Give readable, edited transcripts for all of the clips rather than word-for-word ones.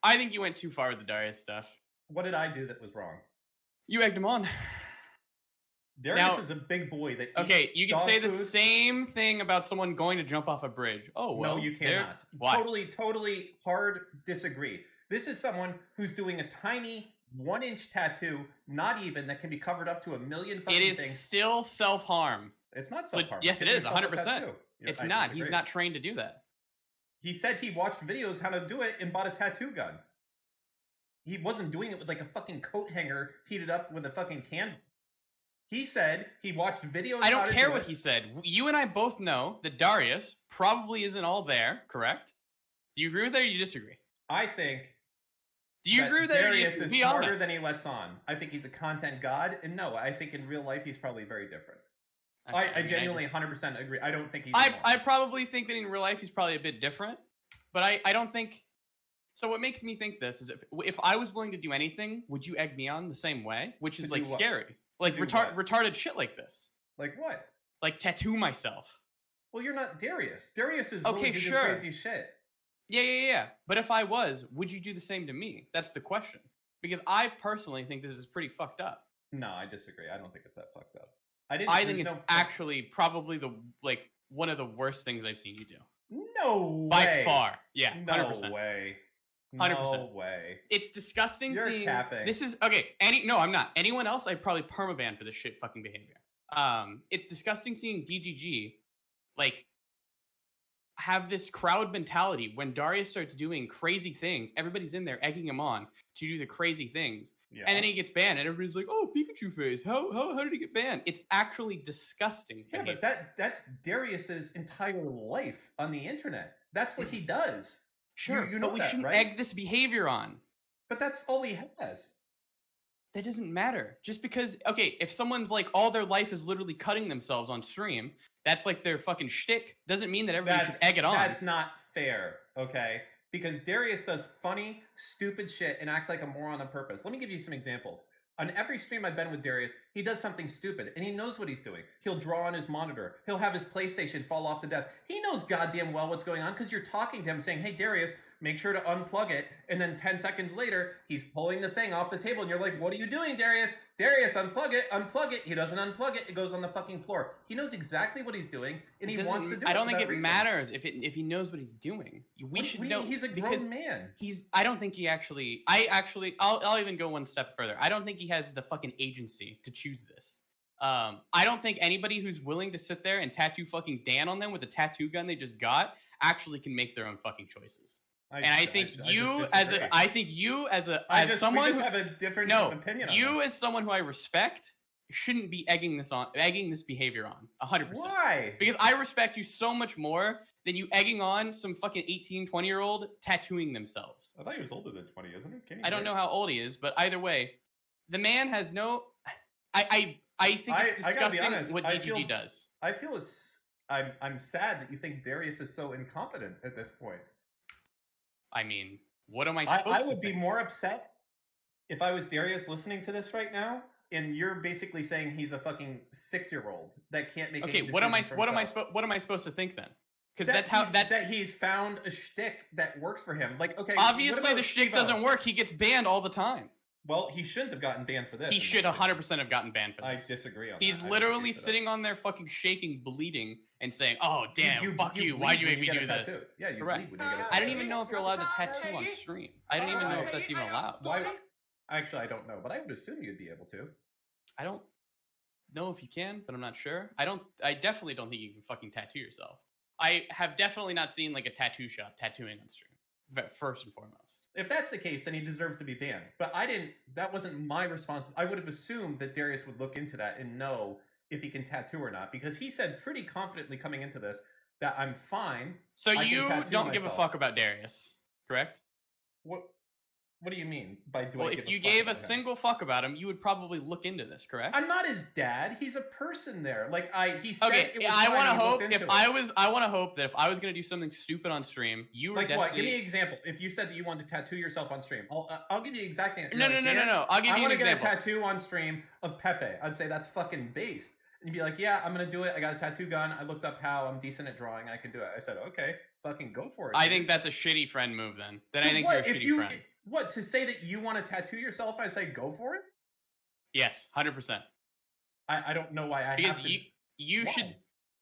I think you went too far with the Darius stuff. What did I do that was wrong? You egged him on. Darius is a big boy that okay, you can say food. The same thing about someone going to jump off a bridge. Oh, well. No, you cannot. Why? Totally hard disagree. This is someone who's doing a tiny 1-inch tattoo, not even, that can be covered up to a million fucking things. It is still self-harm. It's not self-harm. Yes, it is, 100%. It's not. Disagree. He's not trained to do that. He said he watched videos how to do it and bought a tattoo gun. He wasn't doing it with like a fucking coat hanger heated up with a fucking candle. He said he watched videos. I don't care what he said. You and I both know that Darius probably isn't all there, correct? Do you agree with that or do you disagree? I think. Do you agree with that? Darius is smarter than he lets on. I think he's a content god, and no, I think in real life he's probably very different. Okay, I genuinely 100% agree. I don't think he's. I probably think that in real life he's probably a bit different, but I don't think. So what makes me think this is if I was willing to do anything, would you egg me on the same way? Which is like scary, like retarded shit like this. Like what? Like tattoo myself. Well, you're not Darius. Darius is willing to do crazy shit. Yeah. But if I was, would you do the same to me? That's the question. Because I personally think this is pretty fucked up. No, I disagree. I don't think it's that fucked up. I think it's actually probably one of the worst things I've seen you do. No way. By far. Yeah, 100%. No way. 100%. No way. It's disgusting. You're capping. This is okay. No, I'm not. Anyone else, I'd probably permaban for this shit fucking behavior. It's disgusting seeing DGG have this crowd mentality when Darius starts doing crazy things. Everybody's in there egging him on to do the crazy things, and then he gets banned, and everybody's like, "Oh, Pikachu face! How did he get banned?" It's actually disgusting. Yeah, but that's Darius's entire life on the internet. That's what he does. Sure, but we shouldn't egg this behavior on. But that's all he has. That doesn't matter. Just because, if someone's like all their life is literally cutting themselves on stream, that's like their fucking shtick, doesn't mean that everybody should egg it on. That's not fair, okay? Because Darius does funny, stupid shit and acts like a moron on purpose. Let me give you some examples. On every stream I've been with Darius, he does something stupid, and he knows what he's doing. He'll draw on his monitor. He'll have his PlayStation fall off the desk. He knows goddamn well what's going on because you're talking to him saying, "Hey, Darius, make sure to unplug it." And then 10 seconds later, he's pulling the thing off the table, and you're like, "What are you doing, Darius? Darius, unplug it, unplug it." He doesn't unplug it. It goes on the fucking floor. He knows exactly what he's doing, and he wants to do it. I don't think it matters if he knows what he's doing. We should know. He's a grown man. I don't think he actually. I'll even go one step further. I don't think he has the fucking agency to choose this. I don't think anybody who's willing to sit there and tattoo fucking Dan on them with a tattoo gun they just got actually can make their own fucking choices. I think you as someone who have a different opinion. As someone who I respect shouldn't be egging this behavior on 100%. Why? Because I respect you so much more than you egging on some fucking 18, 20-year-old tattooing themselves. I thought he was older than 20, isn't he? I don't know how old he is, but either way, the man has no. I think it's disgusting what DGG does. I feel it's. I'm sad that you think Darius is so incompetent at this point. I mean, what am I supposed to think? I would be more upset if I was Darius listening to this right now, and you're basically saying he's a fucking 6-year-old that can't make. Okay, what am I supposed to think then? Because that he's found a shtick that works for him. Like, okay, obviously the shtick doesn't work. He gets banned all the time. Well, he shouldn't have gotten banned for this. He should 100% have gotten banned for this. I disagree on that. He's literally sitting on there fucking shaking, bleeding, and saying, "Oh, damn, fuck you. Why'd you make me do this?" Yeah, you correct. Bleed when you get a tattoo. I don't even know if you're allowed to tattoo on stream. I don't even know if that's even allowed. Why? Actually, I don't know, but I would assume you'd be able to. I don't know if you can, but I'm not sure. I definitely don't think you can fucking tattoo yourself. I have definitely not seen like a tattoo shop tattooing on stream, first and foremost. If that's the case, then he deserves to be banned. But that wasn't my response. I would have assumed that Darius would look into that and know if he can tattoo or not. Because he said pretty confidently coming into this that I'm fine. So you don't give a fuck about Darius, correct? What do you mean by doing? Well, if you gave a single fuck about him, you would probably look into this, correct? I'm not his dad. He's a person there. Like he said. Okay, I want to hope I want to hope that if I was gonna do something stupid on stream, you were like what? Give me an example. If you said that you wanted to tattoo yourself on stream, I'll give you the exact answer. No. I'll give you an example. I want to get a tattoo on stream of Pepe. I'd say that's fucking based. And you'd be like, yeah, I'm gonna do it. I got a tattoo gun. I looked up how I'm decent at drawing. I can do it. I said, okay, fucking go for it. I think that's a shitty friend move then. I think you're a shitty friend. What, to say that you want to tattoo yourself? I say go for it. Yes, 100%. I don't know why I Because have to. you Why? should.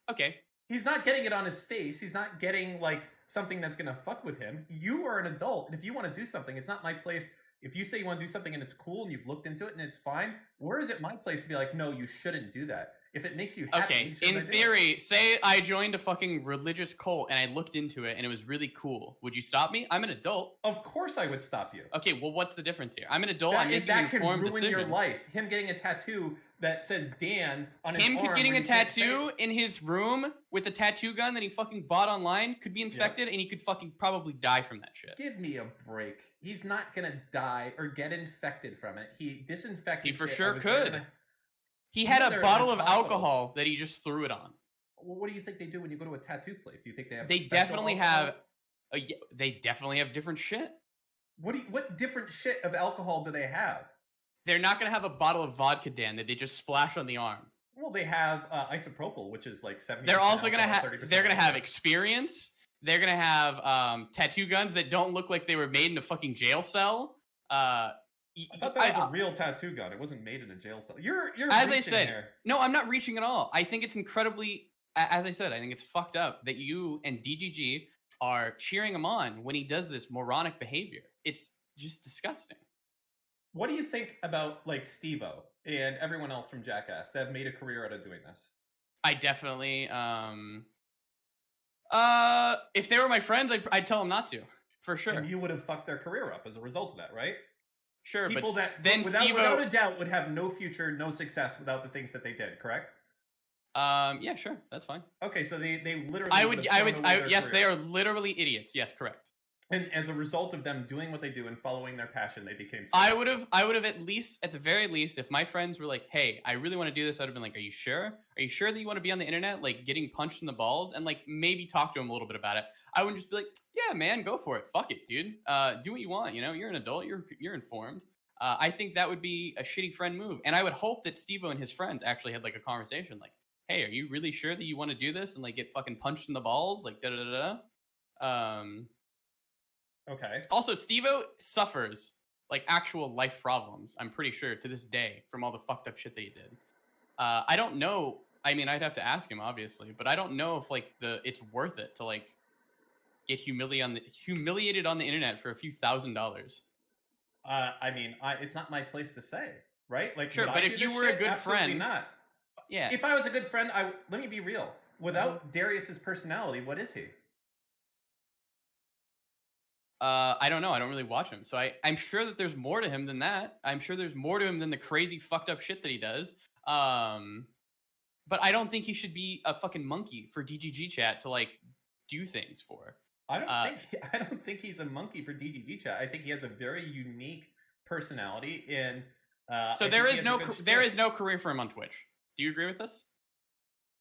Okay. He's not getting it on his face. He's not getting like something that's gonna fuck with him. You are an adult, and if you want to do something, it's not my place. If you say you want to do something and it's cool and you've looked into it and it's fine, where is it my place to be like, no, you shouldn't do that? If it makes you happy, Okay, shouldn't I in do it? theory, say I joined a fucking religious cult and I looked into it and it was really cool. Would you stop me? I'm an adult. Of course I would stop you. Okay, well, what's the difference here? I'm an adult. I'm making That an can informed ruin decision. your life. Him getting a tattoo that says Dan on his Him arm. getting where a you can't say tattoo it. in his room with a tattoo gun that he fucking bought online could be infected and he could fucking probably die from that shit. Give me a break. He's not gonna die or get infected from it. He disinfected. He for shit. sure I was there could. gonna- He had There a it bottle is, of bottles. alcohol that he just threw it on. Well, what do you think they do when you go to a tattoo place? Do you think they have? They special definitely alcohol? have. They definitely have different shit. What different shit of alcohol do they have? They're not gonna have a bottle of vodka, Dan, that they just splash on the arm. Well, they have isopropyl, which is like 70%. They're also gonna alcohol, have. 30% They're gonna have alcohol. experience. They're gonna have tattoo guns that don't look like they were made in a fucking jail cell. I thought that was a real tattoo gun. It wasn't made in a jail cell. You're As I reaching said, here. no, I'm not reaching at all. I think it's incredibly, as I said, I think it's fucked up that you and DGG are cheering him on when he does this moronic behavior. It's just disgusting. What do you think about like Steve-O and everyone else from Jackass that have made a career out of doing this? I definitely, if they were my friends, I'd tell them not to, for sure. And you would have fucked their career up as a result of that, right? Sure, People but that then without Steve-O, a doubt would have no future, no success without the things that they did. Correct? yeah, sure, that's fine. Okay, so they literally. Yes, they are literally idiots. Yes, correct. And as a result of them doing what they do and following their passion, they became. I would have at the very least, if my friends were like, "Hey, I really want to do this," I'd have been like, "Are you sure? Are you sure that you want to be on the internet, like getting punched in the balls?" And like maybe talk to them a little bit about it. I wouldn't just be like, "Yeah, man, go for it. Fuck it, dude. Do what you want. You know, you're an adult. You're informed." I think that would be a shitty friend move, and I would hope that Steve-O and his friends actually had like a conversation, like, "Hey, are you really sure that you want to do this and like get fucking punched in the balls, like da da da da?" Okay. Also, Steve-O suffers like actual life problems, I'm pretty sure, to this day from all the fucked up shit that he did. I don't know. I mean, I'd have to ask him, obviously, but I don't know if like it's worth it to like get humiliated on the internet for a few $1,000s. I mean, it's not my place to say, right? Like, Sure, would but I if do you this were a shit? good Absolutely friend- not. Yeah. If I was a good friend, let me be real. Without Darius's personality, what is he? I don't know. I don't really watch him, so I'm sure that there's more to him than that. I'm sure there's more to him than the crazy fucked up shit that he does. But I don't think he should be a fucking monkey for DGG chat to like do things for. I don't think he's a monkey for DGG chat. I think he has a very unique personality, and so there is no career for him on Twitch. Do you agree with this?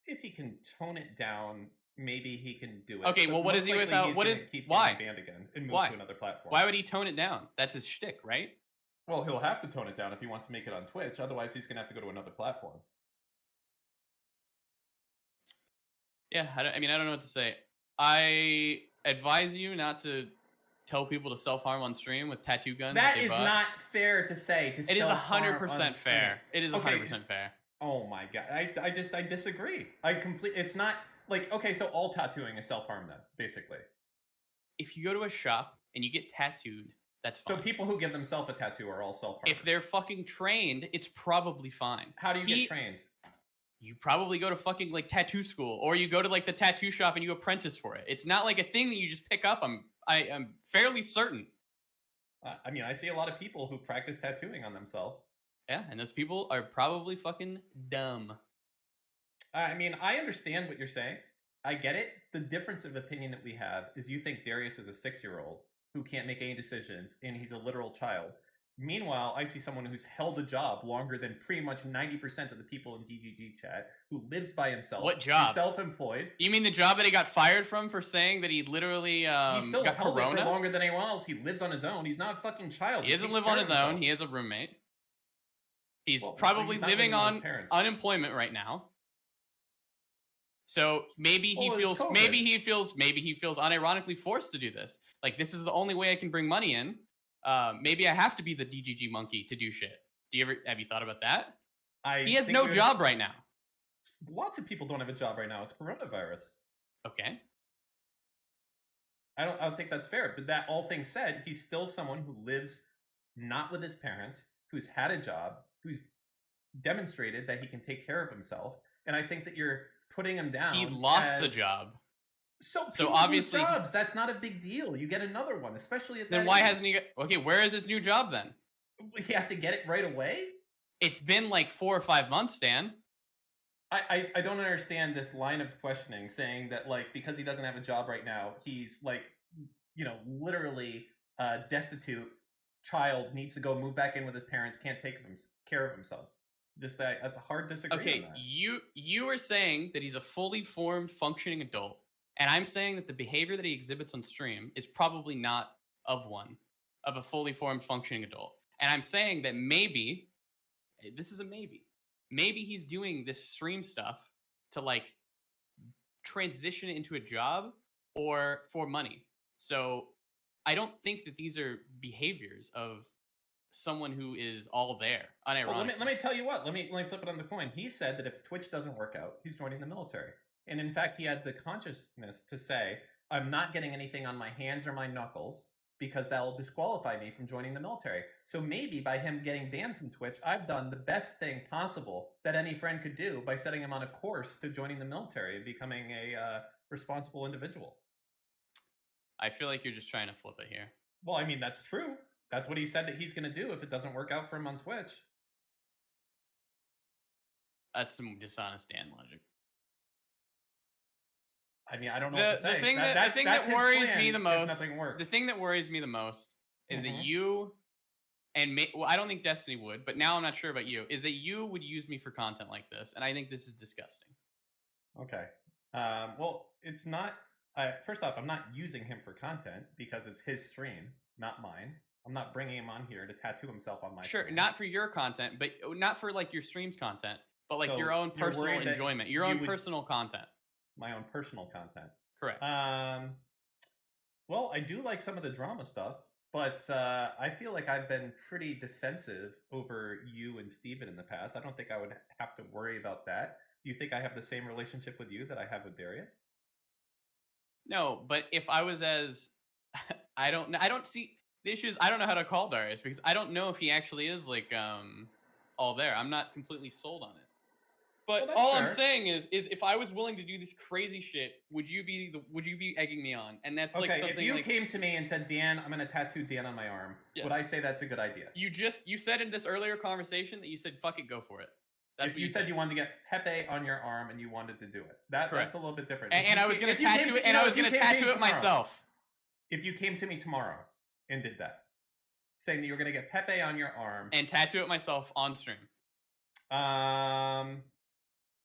If he can tone it down, maybe he can do it. Okay, But well, what most is he likely without? he's What gonna is keep why? getting banned again and move Why? to another platform? Why would he tone it down? That's his shtick, right? Well, he'll have to tone it down if he wants to make it on Twitch. Otherwise, he's gonna have to go to another platform. Yeah, I don't know what to say. I advise you not to tell people to self-harm on stream with tattoo guns. That is not fair to say. It is 100% fair. It is 100% fair. Oh my god, I disagree. It's not like, okay, so all tattooing is self-harm then, basically. If you go to a shop and you get tattooed, that's fine. So people who give themselves a tattoo are all self-harm. If they're fucking trained, it's probably fine. How do you get trained? You probably go to fucking like tattoo school, or you go to like the tattoo shop and you apprentice for it. It's not like a thing that you just pick up. I am fairly certain. I mean, I see a lot of people who practice tattooing on themselves. Yeah, and those people are probably fucking dumb. I mean, I understand what you're saying. I get it. The difference of opinion that we have is you think Darius is a 6-year-old who can't make any decisions and he's a literal child. Meanwhile, I see someone who's held a job longer than pretty much 90% of the people in DGG chat, who lives by himself. What job? He's self-employed. You mean the job that he got fired from for saying that he literally He still got held corona? it for longer than anyone else. He lives on his own. He's not a fucking child. He doesn't live on his own. He has a roommate. He's Well, probably he's not living living with on his parents. unemployment right now. So maybe he Well, it's feels COVID. maybe he feels unironically forced to do this. Like, this is the only way I can bring money in. Maybe I have to be the DGG monkey to do shit. Have you thought about that? I He has think no job right now. Lots of people don't have a job right now. It's coronavirus. Okay. I don't think that's fair. But that all things said, he's still someone who lives not with his parents, who's had a job, who's demonstrated that he can take care of himself. And I think that you're putting him down. He lost the job. So obviously jobs. That's not a big deal. You get another one, especially at that. Then why hasn't he? Okay, where is his new job then? He has to get it right away. It's been like 4 or 5 months, Dan. I don't understand this line of questioning saying that, like, because he doesn't have a job right now, he's like, literally destitute child, needs to go move back in with his parents, can't take care of himself. Just that's a hard disagreement. Okay, you are saying that he's a fully formed, functioning adult, and I'm saying that the behavior that he exhibits on stream is probably not of a fully formed, functioning adult. And I'm saying that maybe, this is a maybe he's doing this stream stuff to like transition into a job or for money. So I don't think that these are behaviors of someone who is all there. Unironically. Well, let me tell you what. Let me flip it on the coin. He said that if Twitch doesn't work out, he's joining the military. And in fact, he had the consciousness to say, I'm not getting anything on my hands or my knuckles because that will disqualify me from joining the military. So maybe by him getting banned from Twitch, I've done the best thing possible that any friend could do by setting him on a course to joining the military and becoming a responsible individual. I feel like you're just trying to flip it here. Well, I mean, that's true. That's what he said that he's going to do if it doesn't work out for him on Twitch. That's some dishonest Dan logic. I mean, I don't know what to say. The thing that worries me the most, nothing works. The thing that worries me the most is that you and I don't think Destiny would, but now I'm not sure about you, is that you would use me for content like this, and I think this is disgusting. Okay. Well, it's not. First off, I'm not using him for content because it's his stream, not mine. I'm not bringing him on here to tattoo himself on my stream. Not for your content, but not for like your stream's content, but like So your own you're personal worried that enjoyment, your you own would- personal content. My own personal content. Correct. Well, I do like some of the drama stuff, but I feel like I've been pretty defensive over you and Steven in the past. I don't think I would have to worry about that. Do you think I have the same relationship with you that I have with Darius? No, but if I was as I don't see the issue is I don't know how to call Darius because I don't know if he actually is like all there. I'm not completely sold on it. But all I'm saying is if I was willing to do this crazy shit, would you be egging me on? And that's like something. If you like, came to me and said, Dan, I'm going to tattoo Dan on my arm, would I say that's a good idea? You said in this earlier conversation that you said, fuck it, go for it. That's if you said you wanted to get Pepe on your arm and you wanted to do it. That's a little bit different. And I was going to tattoo it, and I was going to tattoo it myself. If you came to me tomorrow and did that, saying that you were going to get Pepe on your arm and tattoo it myself on stream.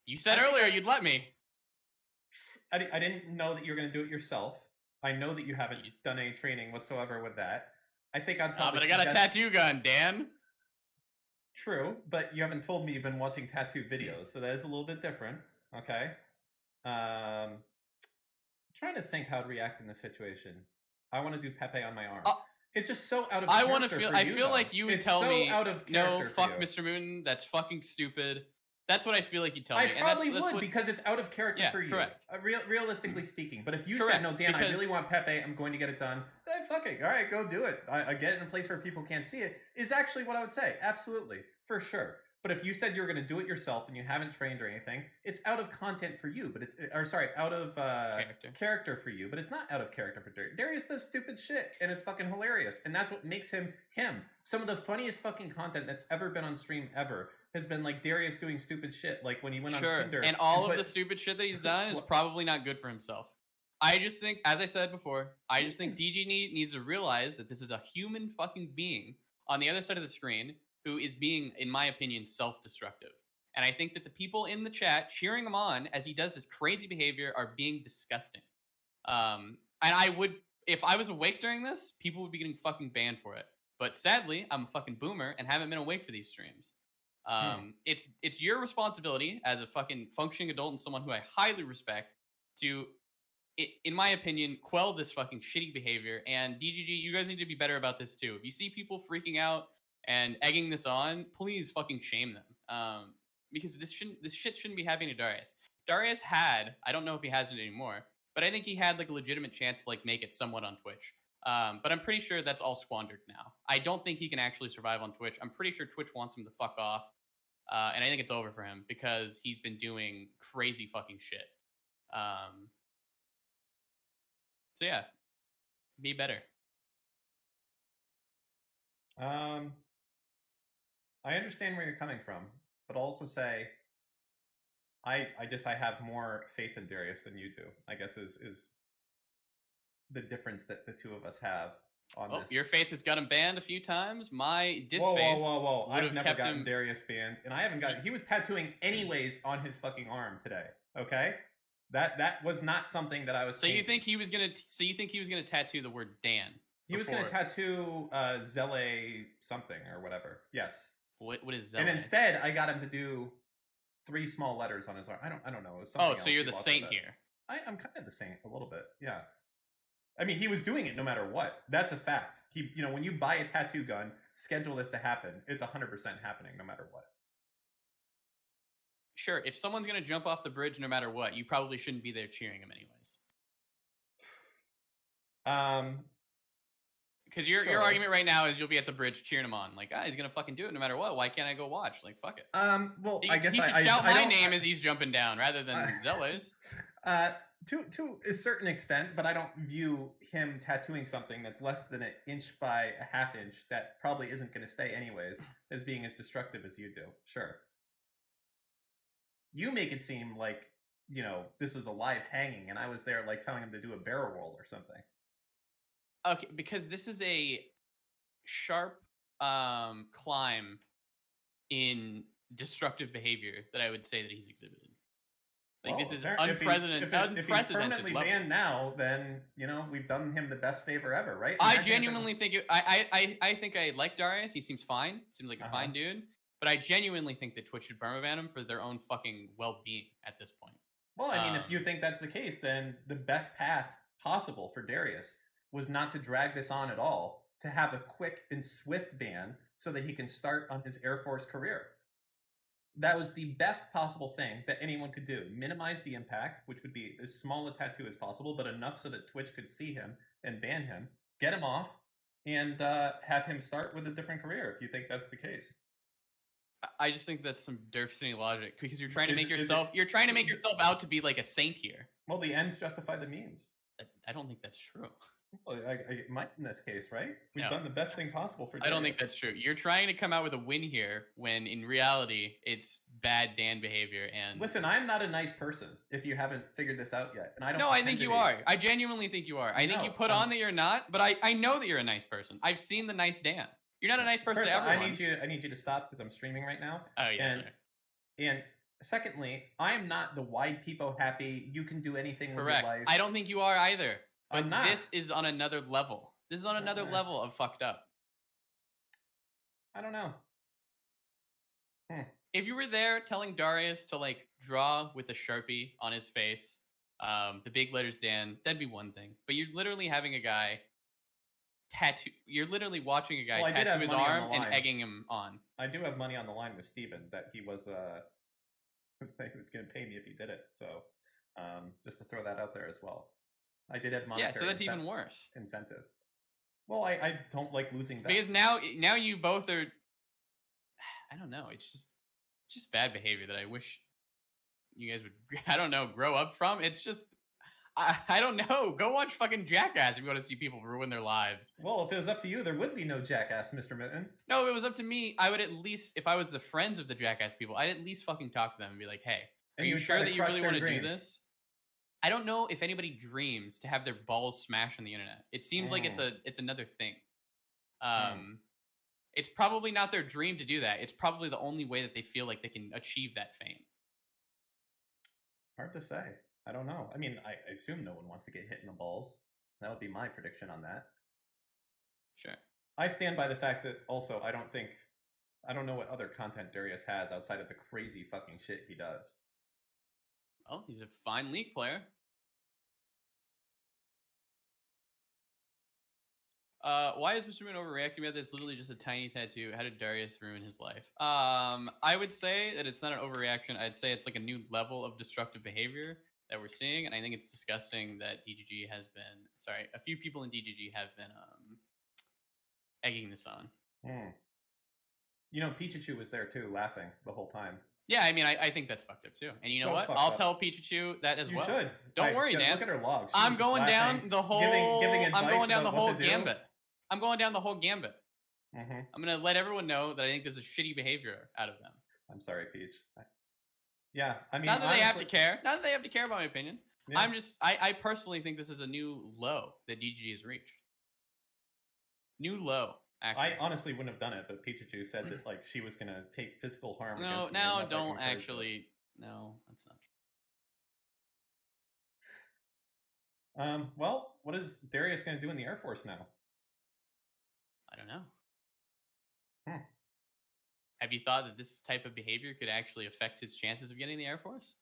You said earlier you'd let me. I didn't know that you were going to do it yourself. I know that you haven't done any training whatsoever with that. I think I'd probably but I got a tattoo gun, Dan. True, but you haven't told me you've been watching tattoo videos, so that is a little bit different. Okay. I'm trying to think how I'd react in this situation. I want to do Pepe on my arm. It's just so out of character. I feel like you would tell me, out of no, fuck Mr. Moon, that's fucking stupid. That's what I feel like you tell me. I probably would because it's out of character for you. Correct. Realistically speaking. But if you said, no, Dan, I really want Pepe, I'm going to get it done, then fuck it. All right, go do it. I get it in a place where people can't see it, is actually what I would say. Absolutely. For sure. But if you said you were going to do it yourself and you haven't trained or anything, it's out of content for you, but out of character for you, but it's not out of character for Darius. Darius does stupid shit, and it's fucking hilarious, and that's what makes him him. Some of the funniest fucking content that's ever been on stream ever has been like Darius doing stupid shit, like when he went on Tinder. And all of the stupid shit that he's done is probably not good for himself. I just think, as I said before, I just think DG needs to realize that this is a human fucking being on the other side of the screen who is being, in my opinion, self-destructive. And I think that the people in the chat cheering him on as he does this crazy behavior are being disgusting. And I would, if I was awake during this, people would be getting fucking banned for it. But sadly, I'm a fucking boomer and haven't been awake for these streams. It's your responsibility as a fucking functioning adult and someone who I highly respect to in my opinion, quell this fucking shitty behavior. And DGG, you guys need to be better about this too. If you see people freaking out and egging this on, please fucking shame them. Because this shit shouldn't be happening to Darius. Darius had, I don't know if he has it anymore, but I think he had like a legitimate chance to like make it somewhat on Twitch. But I'm pretty sure that's all squandered now. I don't think he can actually survive on Twitch. I'm pretty sure Twitch wants him to fuck off. And I think it's over for him because he's been doing crazy fucking shit. So yeah, be better. I understand where you're coming from, but I'll also say I have more faith in Darius than you do. I guess is the difference that the two of us have on this. Your faith has got him banned a few times. My disfaith. Whoa! I've never gotten Darius banned, and I haven't gotten. He was tattooing anyways on his fucking arm today. Okay, that was not something that I was. So you think he was gonna? So you think he was gonna tattoo the word Dan? He was gonna tattoo Zele something or whatever. Yes. What is Zele? And instead, I got him to do 3 small letters on his arm. I don't know. It was something so you're the saint here. I'm kind of the saint a little bit. Yeah. I mean, he was doing it no matter what. That's a fact. When you buy a tattoo gun, schedule this to happen. It's 100% happening no matter what. Sure, if someone's going to jump off the bridge no matter what, you probably shouldn't be there cheering him anyways. Because your argument right now is you'll be at the bridge cheering him on. Like, he's going to fucking do it no matter what. Why can't I go watch? Like, fuck it. Well, I guess he should shout my name as he's jumping down rather than Zele's. To a certain extent, but I don't view him tattooing something that's less than 1 inch by a half inch that probably isn't going to stay anyways as being as destructive as you do. Sure. You make it seem like, this was a live hanging and I was there like telling him to do a barrel roll or something. Okay, because this is a sharp climb in destructive behavior that I would say that he's exhibited. Like, this is unprecedented. If he's permanently banned now, then we've done him the best favor ever, right? I genuinely think I think I like Darius. He seems fine. Seems like a fine dude. But I genuinely think that Twitch should permaban him for their own fucking well-being at this point. Well, I mean, if you think that's the case, then the best path possible for Darius was not to drag this on at all, to have a quick and swift ban so that he can start on his Air Force career. That was the best possible thing that anyone could do. Minimize the impact, which would be as small a tattoo as possible, but enough so that Twitch could see him and ban him, get him off, and have him start with a different career, if you think that's the case. I just think that's some derpsy logic, because you're trying to make yourself out to be like a saint here. Well, the ends justify the means. I don't think that's true. Well, I might in this case, right? We've done the best thing possible for Darius. I don't think that's true. You're trying to come out with a win here when in reality it's bad Dan behavior. And listen, I'm not a nice person if you haven't figured this out yet. And I don't. No, I think you are. I genuinely think you are. I think you put on that you're not, but I know that you're a nice person. I've seen the nice Dan. You're not a nice person to everyone. I need you to stop because I'm streaming right now. Oh yeah. And secondly, I am not the wide people happy. You can do anything with your life. I don't think you are either. But I'm not. This is on another level. This is on another level of fucked up. I don't know. If you were there telling Darius to like draw with a Sharpie on his face, the big letters Dan, that'd be one thing. But you're literally having a guy tattoo. You're literally watching a guy tattoo his arm and egging him on. I do have money on the line with Steven that he was he was going to pay me if he did it. So just to throw that out there as well. I did have monetary. Yeah, so that's even worse. Incentive. Well, I don't like losing bets. Because now you both are. I don't know. It's just bad behavior that I wish you guys would. I don't know. Grow up from. It's just. I don't know. Go watch fucking Jackass if you want to see people ruin their lives. Well, if it was up to you, there would be no Jackass, Mr. Mitten. No, if it was up to me, I would at least, if I was the friends of the Jackass people, I'd at least fucking talk to them and be like, hey, are you sure that you really want to do this? I don't know if anybody dreams to have their balls smashed on the internet. It seems like it's another thing. It's probably not their dream to do that. It's probably the only way that they feel like they can achieve that fame. Hard to say. I don't know. I mean, I assume no one wants to get hit in the balls. That would be my prediction on that. Sure. I stand by the fact that also I don't know what other content Darius has outside of the crazy fucking shit he does. Well, he's a fine League player. Why is Mr. Moon overreacting about this? Literally just a tiny tattoo. How did Darius ruin his life? I would say that it's not an overreaction. I'd say it's like a new level of destructive behavior that we're seeing, and I think it's disgusting that DGG has been. Sorry, a few people in DGG have been egging this on. You know, Pichichu was there too, laughing the whole time. Yeah, I mean, I think that's fucked up too. And you know So what? fucked I'll up. tell Pichichu that as You well. should. Don't worry, Dan. Look at her log. She I'm was just going down laughing, the whole. giving I'm advice going down the about whole what to do. gambit. I'm going down the whole gambit. Mm-hmm. I'm gonna let everyone know that I think there's a shitty behavior out of them. I'm sorry, Peach. Yeah, I mean, Not that they have to honestly- care. Not that they have to care about my opinion. Yeah. I'm just. I personally think this is a new low that DGG has reached. New low. Actually. I honestly wouldn't have done it, but Pichichu said that like she was gonna take physical harm No, against me. now unless I don't encouraged it. actually. No, that's not true. Well, what is Darius gonna do in the Air Force now? I don't know. Hmm. Have you thought that this type of behavior could actually affect his chances of getting the Air Force?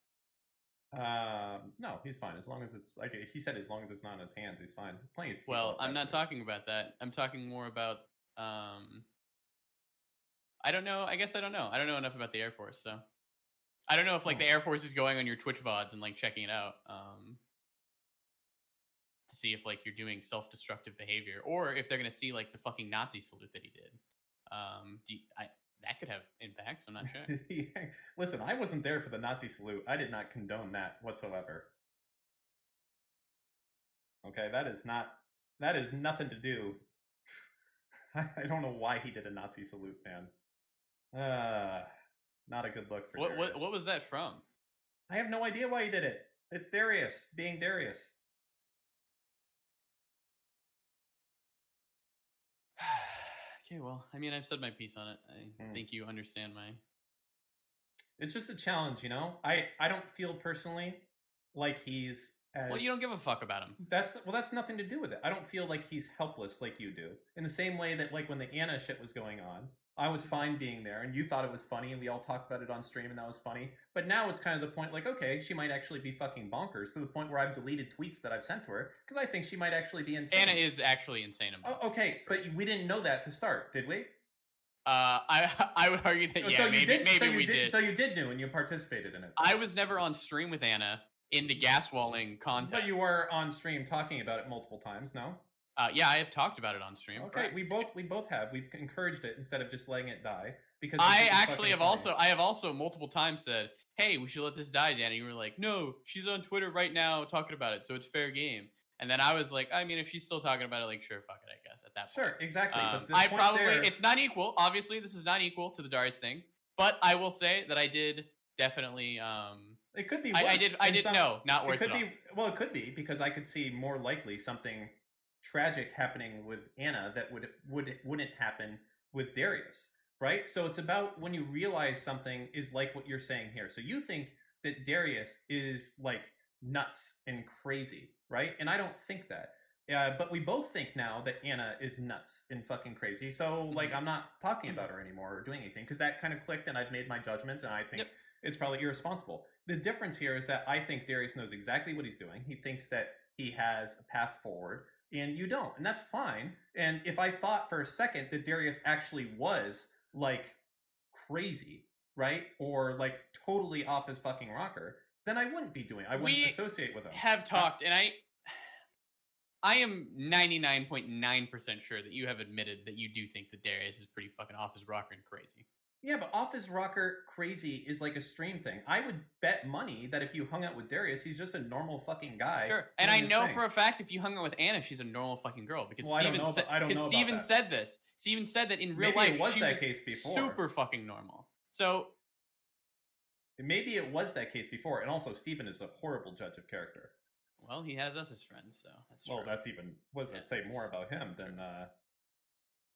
No, he's fine as long as it's like he said. As long as it's not in his hands, he's fine. Plenty of people Well, have I'm that not choice. talking about that. I'm talking more about. I don't know. I guess I don't know. I don't know enough about the Air Force, so I don't know if like the Air Force is going on your Twitch VODs and like checking it out to see if like you're doing self-destructive behavior, or if they're gonna see like the fucking Nazi salute that he did. That could have impacts. I'm not sure. Listen, I wasn't there for the Nazi salute. I did not condone that whatsoever. Okay, that is nothing to do. I don't know why he did a Nazi salute, man. Not a good look for Darius. What was that from? I have no idea why he did it. It's Darius being Darius. Okay, well, I mean, I've said my piece on it. I think you understand my. It's just a challenge, you know. I don't feel personally like he's as. Well, you don't give a fuck about him. That's nothing to do with it. I don't feel like he's helpless like you do. In the same way that like when the Anna shit was going on, I was fine being there, and you thought it was funny, and we all talked about it on stream, and that was funny. But now it's kind of the point, like, okay, she might actually be fucking bonkers to the point where I've deleted tweets that I've sent to her because I think she might actually be insane. Anna is actually insane. Oh, okay, but we didn't know that to start, did we? I would argue that so maybe we did. So you did know, and you participated in it. I was never on stream with Anna in the gas walling context. But you were on stream talking about it multiple times, no? Yeah, I have talked about it on stream. Okay, right? we both have. We've encouraged it instead of just letting it die. Because I actually have also multiple times said, "Hey, we should let this die, Dan." And you were like, "No, she's on Twitter right now talking about it, so it's fair game." And then I was like, "I mean, if she's still talking about it, like, sure, fuck it, I guess." At that point, sure, exactly. But it's not equal. Obviously, this is not equal to the Darius thing, but I will say that I did definitely. It could be. Worse I did no, not worse. It could be. Well, it could be because I could see more likely something tragic happening with Anna that wouldn't happen with Darius, right? So it's about when you realize something is like what you're saying here. So you think that Darius is like nuts and crazy, right? And I don't think that. But we both think now that Anna is nuts and fucking crazy. So like I'm not talking about her anymore or doing anything because that kind of clicked and I've made my judgment and I think it's probably irresponsible. The difference here is that I think Darius knows exactly what he's doing. He thinks that he has a path forward. And you don't, and that's fine. And if I thought for a second that Darius actually was like crazy, right, or like totally off his fucking rocker, then I wouldn't be doing. I wouldn't associate with him. Have talked, and I am 99.9% sure that you have admitted that you do think that Darius is pretty fucking off his rocker and crazy. Yeah, but off his rocker crazy is like a stream thing. I would bet money that if you hung out with Darius, he's just a normal fucking guy. Sure, and I know for a fact if you hung out with Anna, she's a normal fucking girl because Steven said this. Steven said that in real life she was super fucking normal. So maybe it was that case before, and also Steven is a horrible judge of character. Well, he has us as friends, so that's true. Well, that's even say more about him than.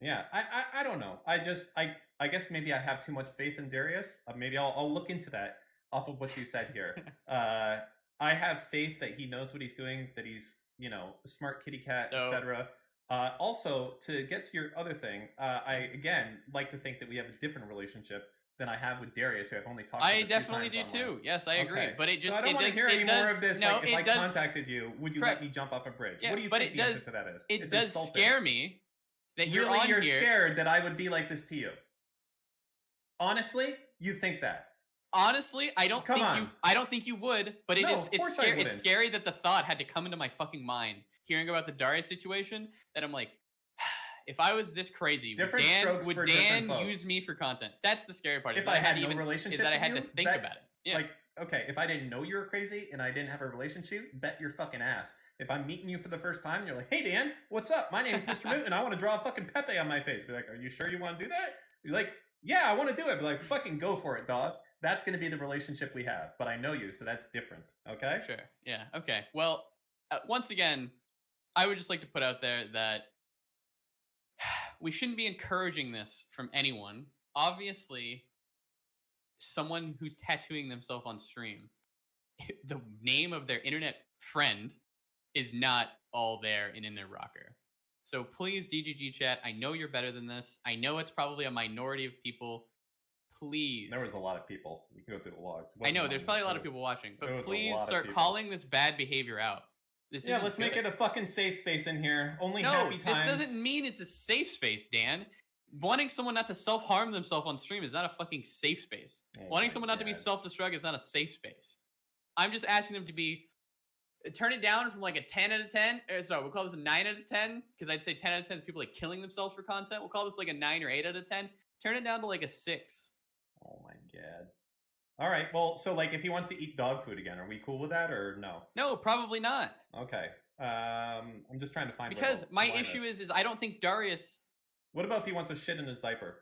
Yeah, I don't know. I guess maybe I have too much faith in Darius. Maybe I'll look into that off of what you said here. I have faith that he knows what he's doing, that he's a smart kitty cat, etc. Also, to get to your other thing, I again like to think that we have a different relationship than I have with Darius, who I've only talked to. I definitely do too. Yes, I agree. But it just I don't want to hear any more of this. No, like, if I contacted you, would you let me jump off a bridge? Yeah, what do you think the answer to that is? It does scare me that you're really, on you're here. scared that I would be like this to you. Honestly, you think that. Honestly, I don't Come think on. you. I don't think you would. But No, of it's course I scary. It's wouldn't. scary that the thought had to come into my fucking mind hearing about the Darius situation. That I'm like, if I was this crazy, Different strokes would for Dan different folks. use me for content? That's the scary part. If I had no relationship is that I with had you, to think about it. Yeah. Like, okay, if I didn't know you were crazy and I didn't have a relationship, bet your fucking ass. If I'm meeting you for the first time and you're like, hey Dan, what's up? My name's Mr. Moot and I want to draw a fucking Pepe on my face. Be like, are you sure you want to do that? You're like, yeah, I want to do it. Be like, fucking go for it, dog. That's going to be the relationship we have. But I know you, so that's different. Okay? Sure. Yeah. Okay. Well, once again, I would just like to put out there that we shouldn't be encouraging this from anyone. Obviously, someone who's tattooing themselves on stream, the name of their internet friend is not all there and in their rocker. So please, DGG chat, I know you're better than this. I know it's probably a minority of people. Please. There was a lot of people. You can go through the logs. I know, there's probably a lot of people watching. But please start calling this bad behavior out. Yeah, let's make it a fucking safe space in here. Only happy times. This doesn't mean it's a safe space, Dan. Wanting someone not to self-harm themselves on stream is not a fucking safe space. Wanting someone not to be self-destruct is not a safe space. I'm just asking them to be... Turn it down from like a 10 out of 10. Sorry, we'll call this a 9 out of 10. Because I'd say 10 out of 10 is people like killing themselves for content. We'll call this like a 9 or 8 out of 10. Turn it down to like a 6. Oh my god. All right, well, so like if he wants to eat dog food again, are we cool with that or no? No, probably not. Okay. I'm just trying to find... Because my issue is I don't think Darius... What about if he wants to shit in his diaper?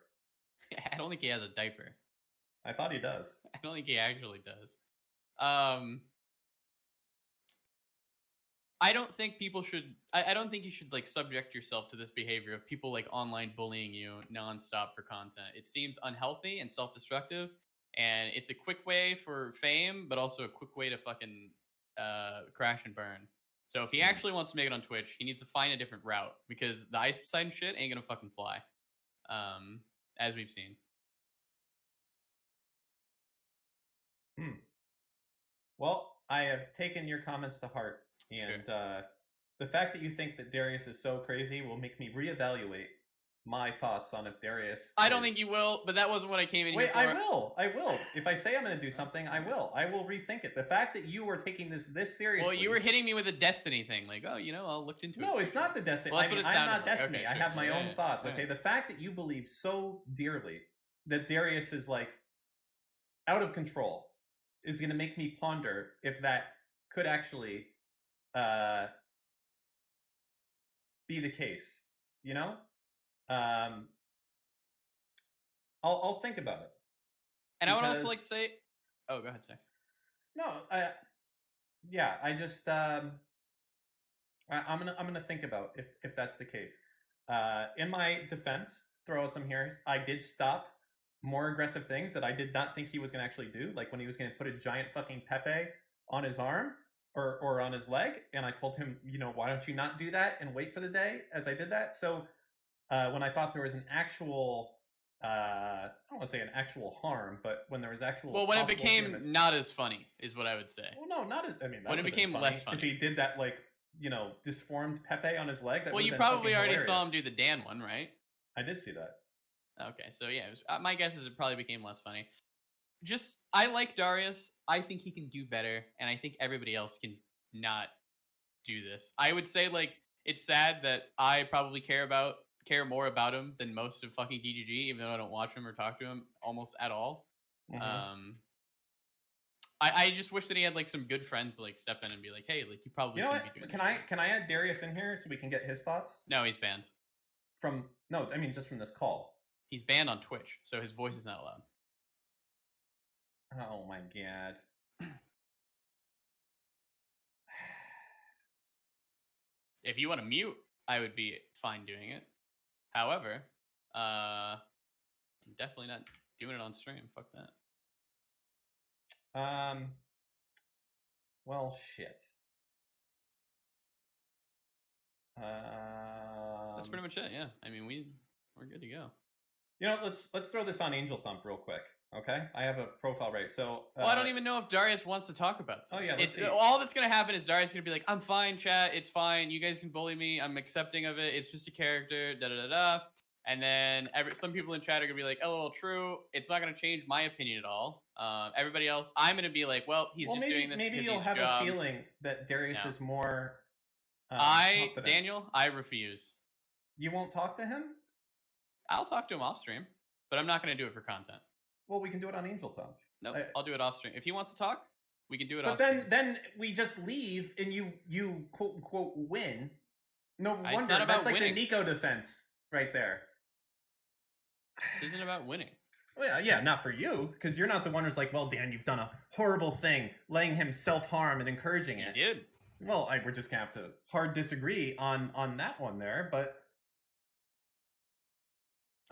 I don't think he has a diaper. I thought he does. I don't think he actually does. I don't think people should... I don't think you should, like, subject yourself to this behavior of people, like, online bullying you nonstop for content. It seems unhealthy and self-destructive, and it's a quick way for fame, but also a quick way to fucking crash and burn. So if he actually wants to make it on Twitch, he needs to find a different route, because the Ice Poseidon shit ain't gonna fucking fly. As we've seen. Well, I have taken your comments to heart. And the fact that you think that Darius is so crazy will make me reevaluate my thoughts on if Darius... I don't think you will, but that wasn't what I came in here for. Wait, I will. I will. If I say I'm going to do something, I will. I will rethink it. The fact that you were taking this seriously... Well, you were hitting me with a Destiny thing. Like, oh, you know, I'll look into it. No, it's not the Destiny. Well, that's what it I'm not sounded like. Destiny. Okay, I sure. have my own thoughts, okay? Right. The fact that you believe so dearly that Darius is, like, out of control is going to make me ponder if that could actually... be the case, you know? I'll think about it. And I would also like to say, oh, go ahead, sir. No, yeah, I just I'm gonna think about if that's the case. In my defense, throw out some here. I did stop more aggressive things that I did not think he was gonna actually do, like when he was gonna put a giant fucking Pepe on his arm. Or on his leg, and I told him, you know, why don't you not do that and wait for the day as I did that? So when I thought there was an actual, I don't want to say an actual harm, but when there was actual... Well, when it became not as funny, is what I would say. Well, no, not as... I mean, that when it became less funny. If he did that, like, you know, disformed Pepe on his leg, that well, you probably already saw him do the Dan one, right? I did see that. Okay, so yeah, my guess is it probably became less funny. Just, I like Darius. I think he can do better, and I think everybody else can not do this. I would say, like, it's sad that I probably care more about him than most of fucking DGG, even though I don't watch him or talk to him almost at all. Mm-hmm. I just wish that he had, like, some good friends to, like, step in and be like, hey, like, you probably shouldn't be doing this. Can I add Darius in here so we can get his thoughts? No, he's banned. No, I mean just from this call. He's banned on Twitch, so his voice is not allowed. Oh my god. If you want to mute, I would be fine doing it. However, I'm definitely not doing it on stream. Fuck that. Well, shit. That's pretty much it. Yeah. I mean, we're good to go. You know, let's throw this on Angel Thump real quick. Okay, I have a profile right. So Well, I don't even know if Darius wants to talk about this. Oh, yeah, let's see. All that's gonna happen is Darius gonna be like, "I'm fine, chat. It's fine. You guys can bully me. I'm accepting of it. It's just a character." Da da da da. And then some people in chat are gonna be like, "LOL, true. It's not gonna change my opinion at all." Everybody else, I'm gonna be like, "Well, he's just doing this maybe because you'll he's have job." a feeling that Darius No. is more. Confident. Daniel, I refuse. You won't talk to him? I'll talk to him off stream, but I'm not gonna do it for content. Well, we can do it on Angel Thumb. Nope, I'll do it off stream. If he wants to talk, we can do it. But then we just leave and you quote unquote win. No wonder. It's not about that's like winning. the Nico defense right there. This isn't about winning. Well, yeah, not for you, because you're not the one who's like, well, Dan, you've done a horrible thing, letting him self-harm and encouraging it. You did. Well, we're just gonna have to hard disagree on that one there, but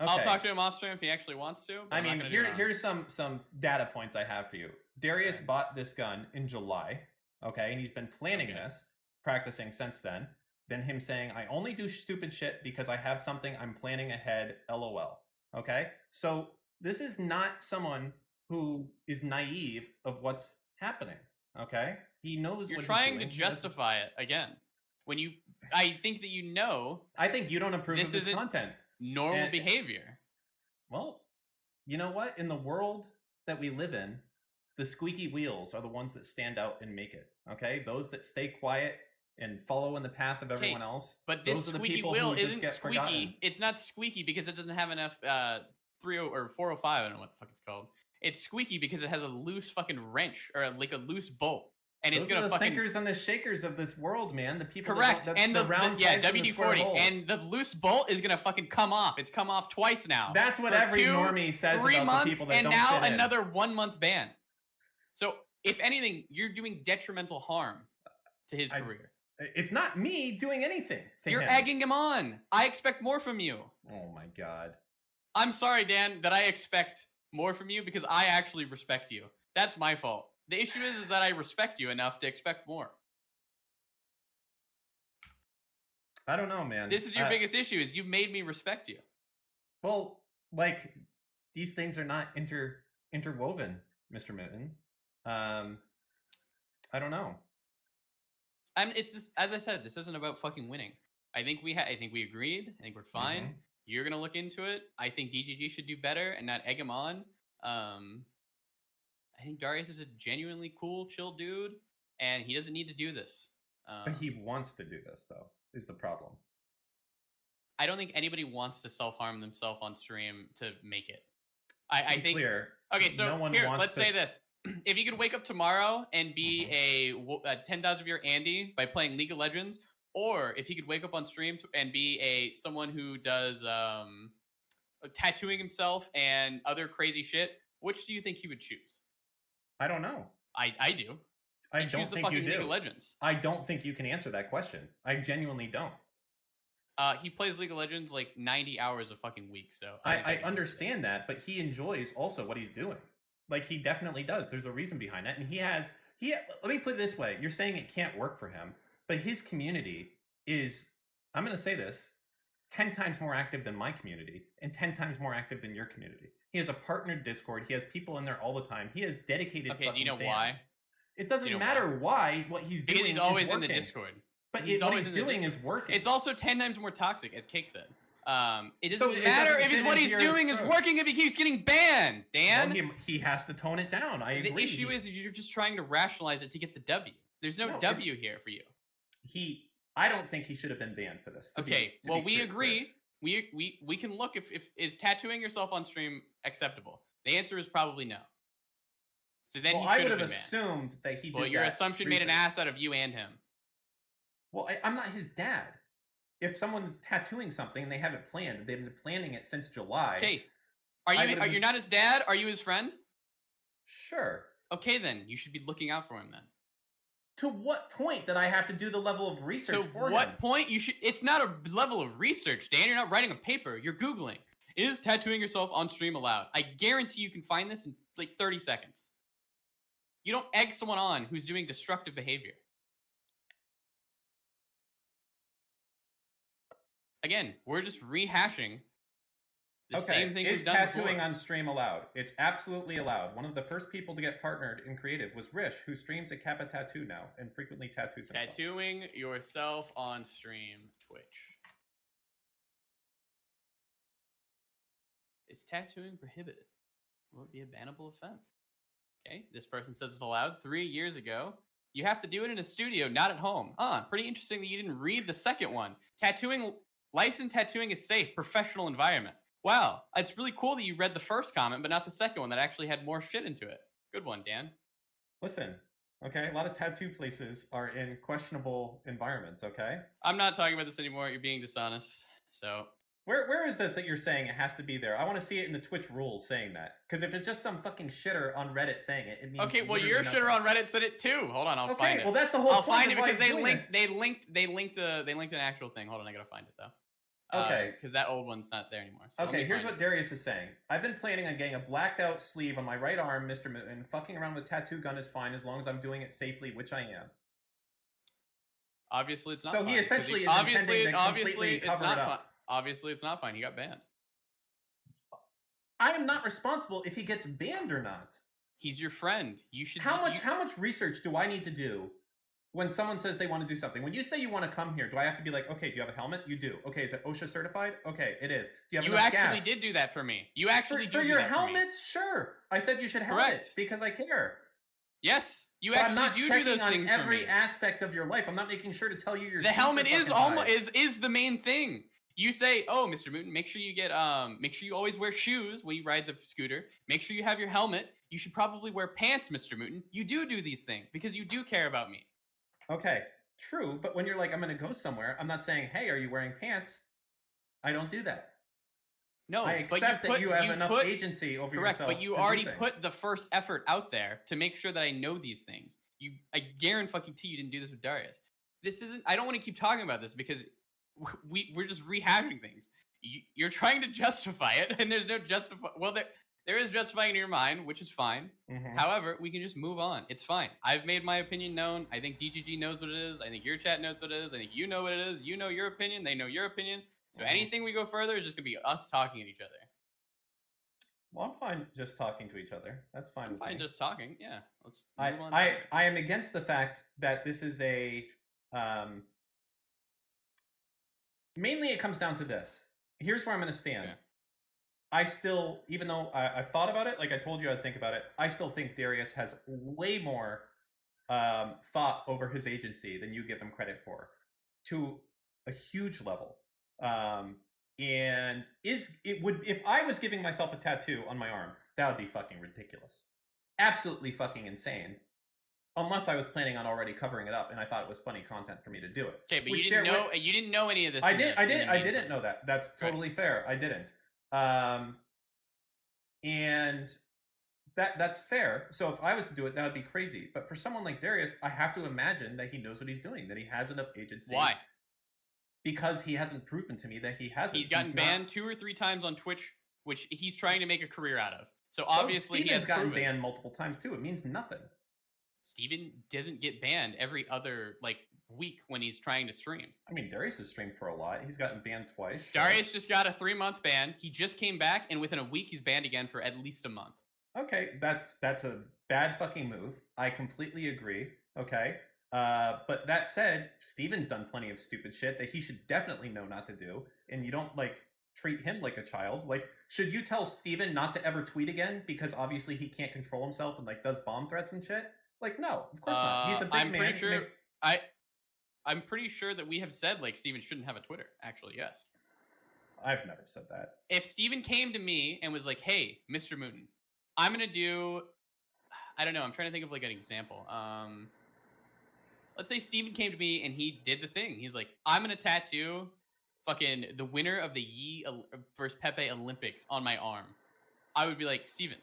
okay. I'll talk to him off stream if he actually wants to. I mean, here's some data points I have for you. Darius bought this gun in July, okay, and he's been planning this, practicing since then. Then him saying, I only do stupid shit because I have something I'm planning ahead, LOL. Okay? So this is not someone who is naive of what's happening, okay? He knows You're what trying he's to doing. justify it again. I think that you know. I think you don't approve of this content. Normal behavior. Well, you know what? In the world that we live in, the squeaky wheels are the ones that stand out and make it. Okay, those that stay quiet and follow in the path of everyone else. But this those are the squeaky people wheel who just isn't get squeaky. forgotten. It's not squeaky because it doesn't have enough 30 or 405. I don't know what the fuck it's called. It's squeaky because it has a loose fucking wrench or like a loose bolt. And Those it's gonna are the fucking thinkers and the shakers of this world, man. The people correct. and the round pegs and the square WD-40, holes. and the loose bolt is gonna fucking come off. It's come off twice now. That's what every normie says 3 about months, the people that and don't now fit in. another 1 month ban. So if anything, you're doing detrimental harm to his career. It's not me doing anything to You're him. egging him on. I expect more from you. Oh my god. I'm sorry, Dan, that I expect more from you because I actually respect you. That's my fault. The issue is that I respect you enough to expect more. I don't know, man. This is your biggest issue, is you've made me respect you. Well, like, these things are not interwoven, Mr. Mitten. I don't know. It's this, as I said, this isn't about fucking winning. I think we agreed. I think we're fine. Mm-hmm. You're gonna look into it. I think DGG should do better and not egg him on. I think Darius is a genuinely cool, chill dude, and he doesn't need to do this. But he wants to do this, though, is the problem. I don't think anybody wants to self-harm themselves on stream to make it. I think. Clear. Okay, so no one here, wants let's say this. If you could wake up tomorrow and be a 10,000 viewer Andy by playing League of Legends, or if he could wake up on stream and be someone who does tattooing himself and other crazy shit, which do you think he would choose? I don't know. I do. I don't think you do. League of Legends. I don't think you can answer that question. I genuinely don't. He plays League of Legends like 90 hours a fucking week, so I understand that, but he enjoys also what he's doing. Like, he definitely does. There's a reason behind that, and let me put it this way. You're saying it can't work for him, but his community is, I'm going to say this, 10 times more active than my community and 10 times more active than your community. He has a partnered Discord. He has people in there all the time. He has dedicated fucking do you know fans. why? It doesn't matter why what he's doing. Because he's always is in the working. Discord. But what he's doing is working. It's also 10 times more toxic, as Cake said. It doesn't So it matter doesn't if it's fit what into he's your doing is approach. working if he keeps getting banned, Dan. Well, he has to tone it down. I agree. The issue is you're just trying to rationalize it to get the W. There's no W here for you. I don't think he should have been banned for this. We agree. We can look if is tattooing yourself on stream acceptable? The answer is probably no. So then I would have assumed that he did. Well, your assumption made an ass out of you and him. Well, I'm not his dad. If someone's tattooing something and they have it planned, they've been planning it since July. Okay. Are you not his dad? Are you his friend? Sure. Okay, then you should be looking out for him then. To what point did I have to do the level of research for him? What point you should? It's not a level of research, Dan. You're not writing a paper. You're Googling. Is tattooing yourself on stream allowed? I guarantee you can find this in like 30 seconds. You don't egg someone on who's doing destructive behavior. Again, we're just rehashing The Okay, same thing is we've done tattooing before. on stream allowed? It's absolutely allowed. One of the first people to get partnered in creative was Rish, who streams at Kappa Tattoo now and frequently tattoos himself. Tattooing yourself on stream, Twitch. Is tattooing prohibited? Will it be a bannable offense? Okay, this person says it's allowed 3 years ago. You have to do it in a studio, not at home. Pretty interesting that you didn't read the second one. Licensed tattooing is safe, professional environment. Wow, it's really cool that you read the first comment, but not the second one that actually had more shit into it. Good one, Dan. Listen, okay, a lot of tattoo places are in questionable environments, okay? I'm not talking about this anymore. You're being dishonest. So Where is this that you're saying it has to be there? I want to see it in the Twitch rules saying that. Because if it's just some fucking shitter on Reddit saying it, it means okay, well, literally your nothing. shitter on Reddit said it too. Hold on, I'll find it. Okay, well that's the whole I'll point find of it why because he's doing this. they linked an actual thing. Hold on, I gotta find it though. Okay. Because that old one's not there anymore. So Okay, here's what Darius is saying. I've been planning on getting a blacked out sleeve on my right arm, Mr. Mutin. Fucking around with a tattoo gun is fine as long as I'm doing it safely, which I am. Obviously, it's not. So fine, he essentially is obviously, intending to completely it's cover not it up. fine. Obviously, it's not fine. He got banned. I am not responsible if he gets banned or not. He's your friend. You should. How much research do I need to do when someone says they want to do something? When you say you want to come here, do I have to be like, okay, do you have a helmet? You do. Okay, is it OSHA certified? Okay, it is. Do you have enough gas? You actually did do that for me. You actually for your helmets? Sure. I said you should have it because I care. Yes, you but actually I'm not do checking those on things every for me. aspect of your life. I'm not making sure to tell you your. The helmet is the main thing. You say, "Oh, Mr. Mutin, make sure you always wear shoes when you ride the scooter. Make sure you have your helmet. You should probably wear pants, Mr. Mutin. You do these things because you do care about me." Okay, true, but when you're like, "I'm going to go somewhere," I'm not saying, "Hey, are you wearing pants?" I don't do that. No, I accept that you have enough agency over yourself. Correct, but you already put the first effort out there to make sure that I know these things. I guarantee you didn't do this with Darius. This isn't. I don't want to keep talking about this because we're just rehashing things. You're trying to justify it, and there's no justify. Well, there is justifying in your mind, which is fine. Mm-hmm. However, we can just move on. It's fine. I've made my opinion known. I think DGG knows what it is. I think your chat knows what it is. I think you know what it is. You know your opinion. They know your opinion. So anything we go further is just gonna be us talking at each other. Well, I'm fine just talking to each other. That's fine. I'm fine just talking. Yeah. Let's move on. I am against the fact that this is a. Mainly, it comes down to this. Here's where I'm going to stand. Okay. I still, even though I've thought about it, like I told you I'd think about it, I still think Darius has way more thought over his agency than you give him credit for, to a huge level. And if I was giving myself a tattoo on my arm, that would be fucking ridiculous. Absolutely fucking insane. Unless I was planning on already covering it up, and I thought it was funny content for me to do it. Okay, but you didn't know any of this. I didn't know that. That's totally fair. I didn't. And that's fair. So if I was to do it, that would be crazy. But for someone like Darius, I have to imagine that he knows what he's doing, that he has enough agency. Why? Because he hasn't proven to me that he hasn't. He's gotten banned 2 or 3 times on Twitch, which he's trying to make a career out of. So obviously he has gotten banned multiple times too. It means nothing. Steven doesn't get banned every other week when he's trying to stream. I mean, Darius has streamed for a lot. He's gotten banned twice. Darius just got a 3-month ban. He just came back, and within a week, he's banned again for at least a month. Okay, that's a bad fucking move. I completely agree. Okay, but that said, Steven's done plenty of stupid shit that he should definitely know not to do, and you don't treat him like a child. Should you tell Steven not to ever tweet again because obviously he can't control himself and does bomb threats and shit? No, of course not. He's a big man. Pretty sure, I'm pretty sure that we have said Steven shouldn't have a Twitter. Actually, yes. I've never said that. If Steven came to me and was like, "Hey, Mr. Mutin, I'm gonna do," I don't know. I'm trying to think of an example. Let's say Steven came to me and he did the thing. He's like, "I'm gonna tattoo fucking the winner of the Yi versus Pepe Olympics on my arm." I would be like, "Steven,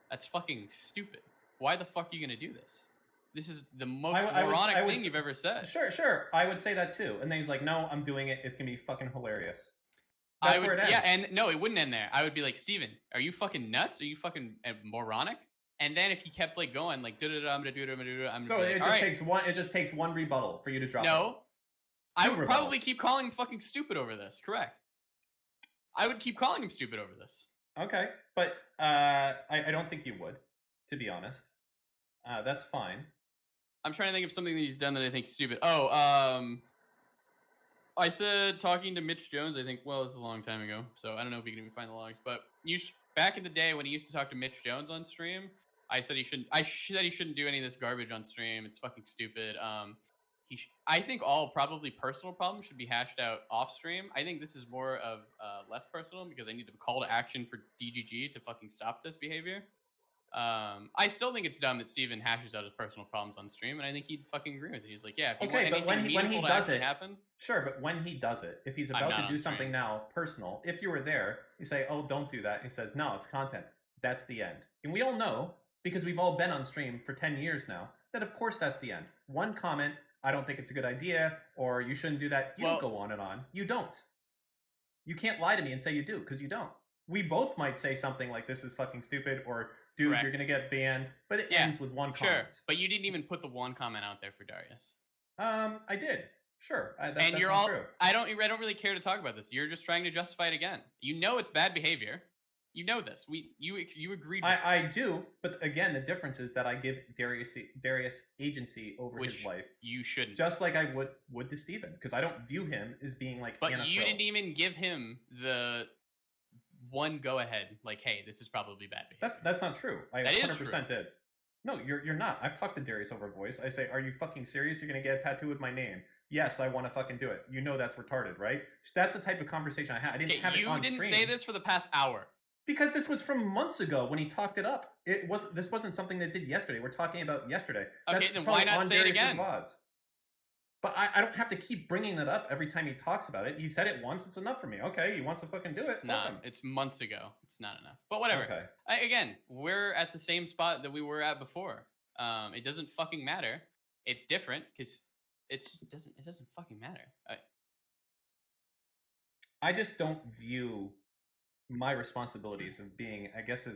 that's fucking stupid. Why the fuck are you gonna do this? This is the most moronic thing you've ever said." Sure. I would say that too. And then he's like, "No, I'm doing it. It's gonna be fucking hilarious." That's where it ends. Yeah, and no, it wouldn't end there. I would be like, "Steven, are you fucking nuts? Are you fucking moronic?" And then if he kept going, I'm gonna do it, I'm so it just takes one rebuttal for you to drop. No, I would probably keep calling him fucking stupid over this. Correct. I would keep calling him stupid over this. Okay, but I don't think you would, to be honest. That's fine. I'm trying to think of something that he's done that I think is stupid. I said talking to Mitch Jones. I think this is a long time ago, so I don't know if you can even find the logs. But back in the day when he used to talk to Mitch Jones on stream, I said he shouldn't. I said he shouldn't do any of this garbage on stream. It's fucking stupid. I think all probably personal problems should be hashed out off stream. I think this is more of less personal because I need a call to action for DGG to fucking stop this behavior. I still think it's dumb that Steven hashes out his personal problems on stream, and I think he'd fucking agree with it. He's like, yeah, if you want but when he does it, happen, sure, but when he does it, if he's about to do something now personal, if you were there, you say, oh, don't do that. He says, no, it's content. That's the end. And we all know, because we've all been on stream for 10 years now, that of course that's the end. One comment, I don't think it's a good idea, or you shouldn't do that. You don't go on and on. You don't. You can't lie to me and say you do, because you don't. We both might say something like, this is fucking stupid, or dude, correct, you're going to get banned, but it ends with one comment. Sure, but you didn't even put the one comment out there for Darius. I did. Sure. And you're all true. I don't really care to talk about this. You're just trying to justify it again. You know it's bad behavior. You know this. You agreed with I do, but again, the difference is that I give Darius agency over his wife. You shouldn't. Just like I would to Steven, because I don't view him as being like But Anna you Frills. didn't even give him the one go ahead, like, hey, this is probably bad behavior. That's not true. I that 100% did. No, you're not. I've talked to Darius over voice. I say, are you fucking serious? You're gonna get a tattoo with my name? Yes, I want to fucking do it. You know that's retarded, right? That's the type of conversation I had. I didn't have it on stream. You didn't say this for the past hour. Because this was from months ago when he talked it up. This wasn't something that did yesterday. We're talking about yesterday. Okay, then why not say it again? VODs. But I don't have to keep bringing that up every time he talks about it. He said it once. It's enough for me. Okay, he wants to fucking do it. It's not. It's months ago. It's not enough. But whatever. Okay. Again, we're at the same spot that we were at before. It doesn't fucking matter. It's different because it doesn't fucking matter. I just don't view my responsibilities of being, I guess,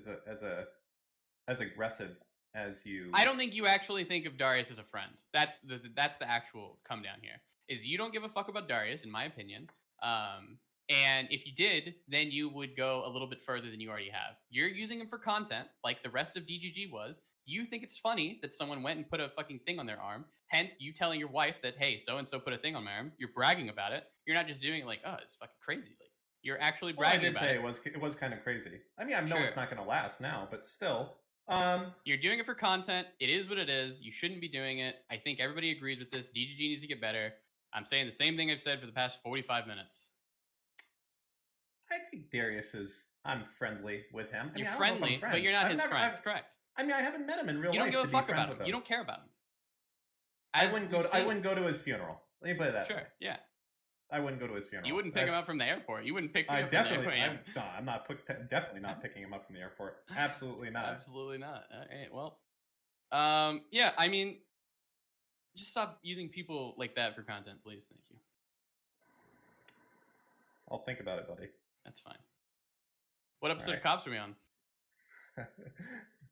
as aggressive as you. I don't think you actually think of Darius as a friend. That's the actual come down here. Is you don't give a fuck about Darius, in my opinion. And if you did, then you would go a little bit further than you already have. You're using him for content, like the rest of DGG was. You think it's funny that someone went and put a fucking thing on their arm. Hence, you telling your wife that, hey, so-and-so put a thing on my arm. You're bragging about it. You're not just doing it like, oh, it's fucking crazy. Like, you're actually bragging about it. I did say it was kind of crazy. I mean, I know it's not going to last now, but still. You're doing it for content. It is what it is. You shouldn't be doing it. I think everybody agrees with this. DGG needs to get better. I'm saying the same thing I've said for the past 45 minutes. I think Darius is... I'm friendly with him. You're friendly, but you're not his friend. Correct. I mean, I haven't met him in real life. You don't give a fuck about him. You don't care about him. I wouldn't go to his funeral. Let me put it that way. Sure, yeah. I wouldn't go to his funeral. You wouldn't pick him up from the airport. You wouldn't pick me up from the airport. I'm not definitely not picking him up from the airport. Absolutely not. Absolutely not. All right, well, yeah. I mean, just stop using people like that for content, please. Thank you. I'll think about it, buddy. That's fine. What episode of Cops are we on?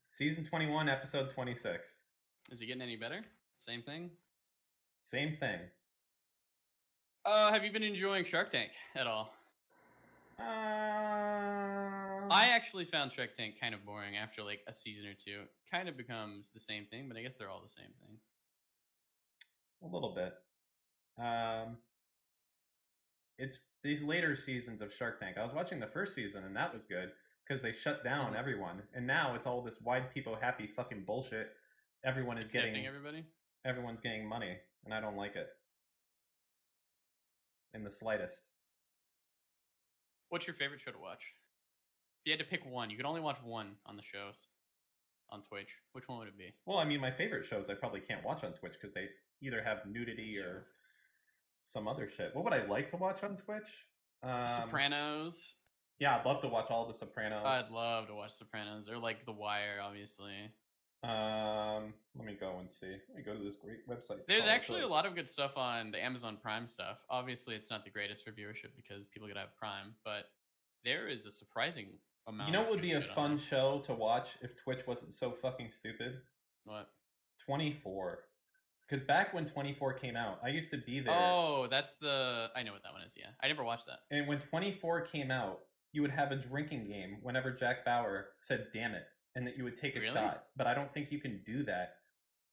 Season 21, episode 26. Is it getting any better? Same thing? Same thing. Have you been enjoying Shark Tank at all? I actually found Shark Tank kind of boring after like a season or two. It kind of becomes the same thing, but I guess they're all the same thing. A little bit. It's these later seasons of Shark Tank. I was watching the first season and that was good because they shut down everyone. And now it's all this wide people happy fucking bullshit. Everyone is Accepting everybody? Everyone's getting money, and I don't like it. In the slightest. What's your favorite show to watch? If you had to pick one, you could only watch one on the shows on Twitch. Which one would it be? Well, I mean, my favorite shows I probably can't watch on Twitch because they either have nudity or some other shit. What would I like to watch on Twitch? Sopranos. Yeah, I'd love to watch all the Sopranos. I'd love to watch Sopranos or like The Wire, obviously. Let me go and see. Let me go to this great website. There's actually a lot of good stuff on the Amazon Prime stuff. Obviously, it's not the greatest for viewership because people gotta have Prime, but there is a surprising amount. You know what would be a fun show to watch if Twitch wasn't so fucking stupid? What? 24. Because back when 24 came out, I used to be there. Oh, that's the... I know what that one is, yeah. I never watched that. And when 24 came out, you would have a drinking game whenever Jack Bauer said "damn it," and that you would take a Really? shot. But I don't think you can do that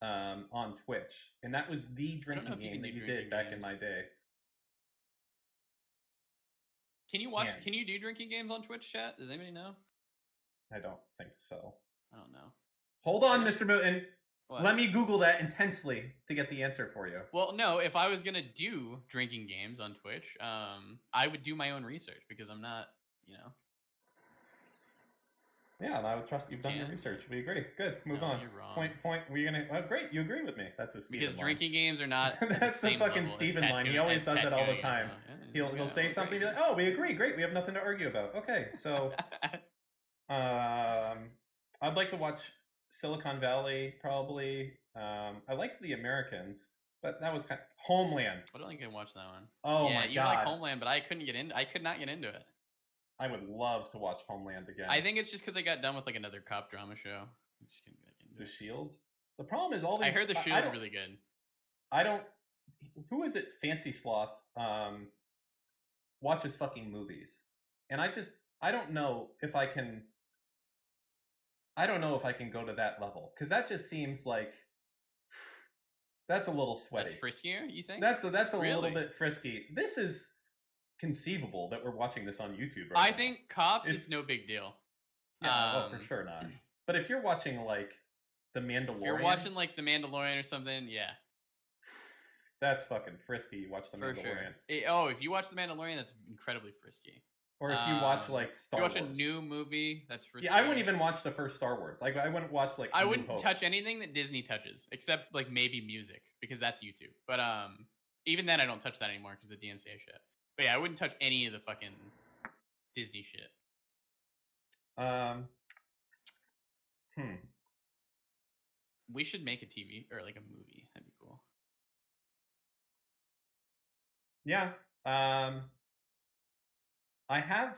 on Twitch, and that was the drinking game that you did back in my day. Can you watch? Can you do drinking games on Twitch chat? Does anybody know? I don't think so. I don't know. Hold on, Mr. Mooten. What? Let me Google that intensely to get the answer for you. Well, no, if I was gonna do drinking games on Twitch, I would do my own research because I'm not, Yeah, and I would trust you've done your research. We agree. Good. Move on. You're wrong. Point. We're gonna. Oh, great. You agree with me. That's a Steven because line. drinking games are not. That's the fucking Steven line. He always does that all the time. He'll say something, and be like, "Oh, we agree. Great. We have nothing to argue about." Okay, so, I'd like to watch Silicon Valley probably. I liked The Americans, but that was kind of Homeland. I don't think I can watch that one. Oh yeah, my you god! like Homeland, but I could not get into it. I would love to watch Homeland again. I think it's just because I got done with like another cop drama show. I'm just getting back into The Shield. The problem is all these. I heard The Shield is really good. I don't. Who is it? Fancy Sloth. Watches fucking movies, and I don't know if I can. I don't know if I can go to that level because that just seems like that's a little sweaty. That's friskier, you think? That's a little bit frisky. This is conceivable that we're watching this on YouTube right I now. think Cops is no big deal. Yeah, well, for sure not. But if you're watching like The Mandalorian, if you're watching like The Mandalorian or something, yeah, that's fucking frisky. You watch The Mandalorian. Sure. If you watch The Mandalorian, that's incredibly frisky. Or if you watch like Star Wars. If you watch a new movie, that's frisky. Yeah, I wouldn't even watch the first Star Wars. Like I wouldn't watch like. I wouldn't touch anything that Disney touches, except like maybe music, because that's YouTube. But even then, I don't touch that anymore because the DMCA shit. But yeah, I wouldn't touch any of the fucking Disney shit. We should make a TV or like a movie. That'd be cool. Yeah. I have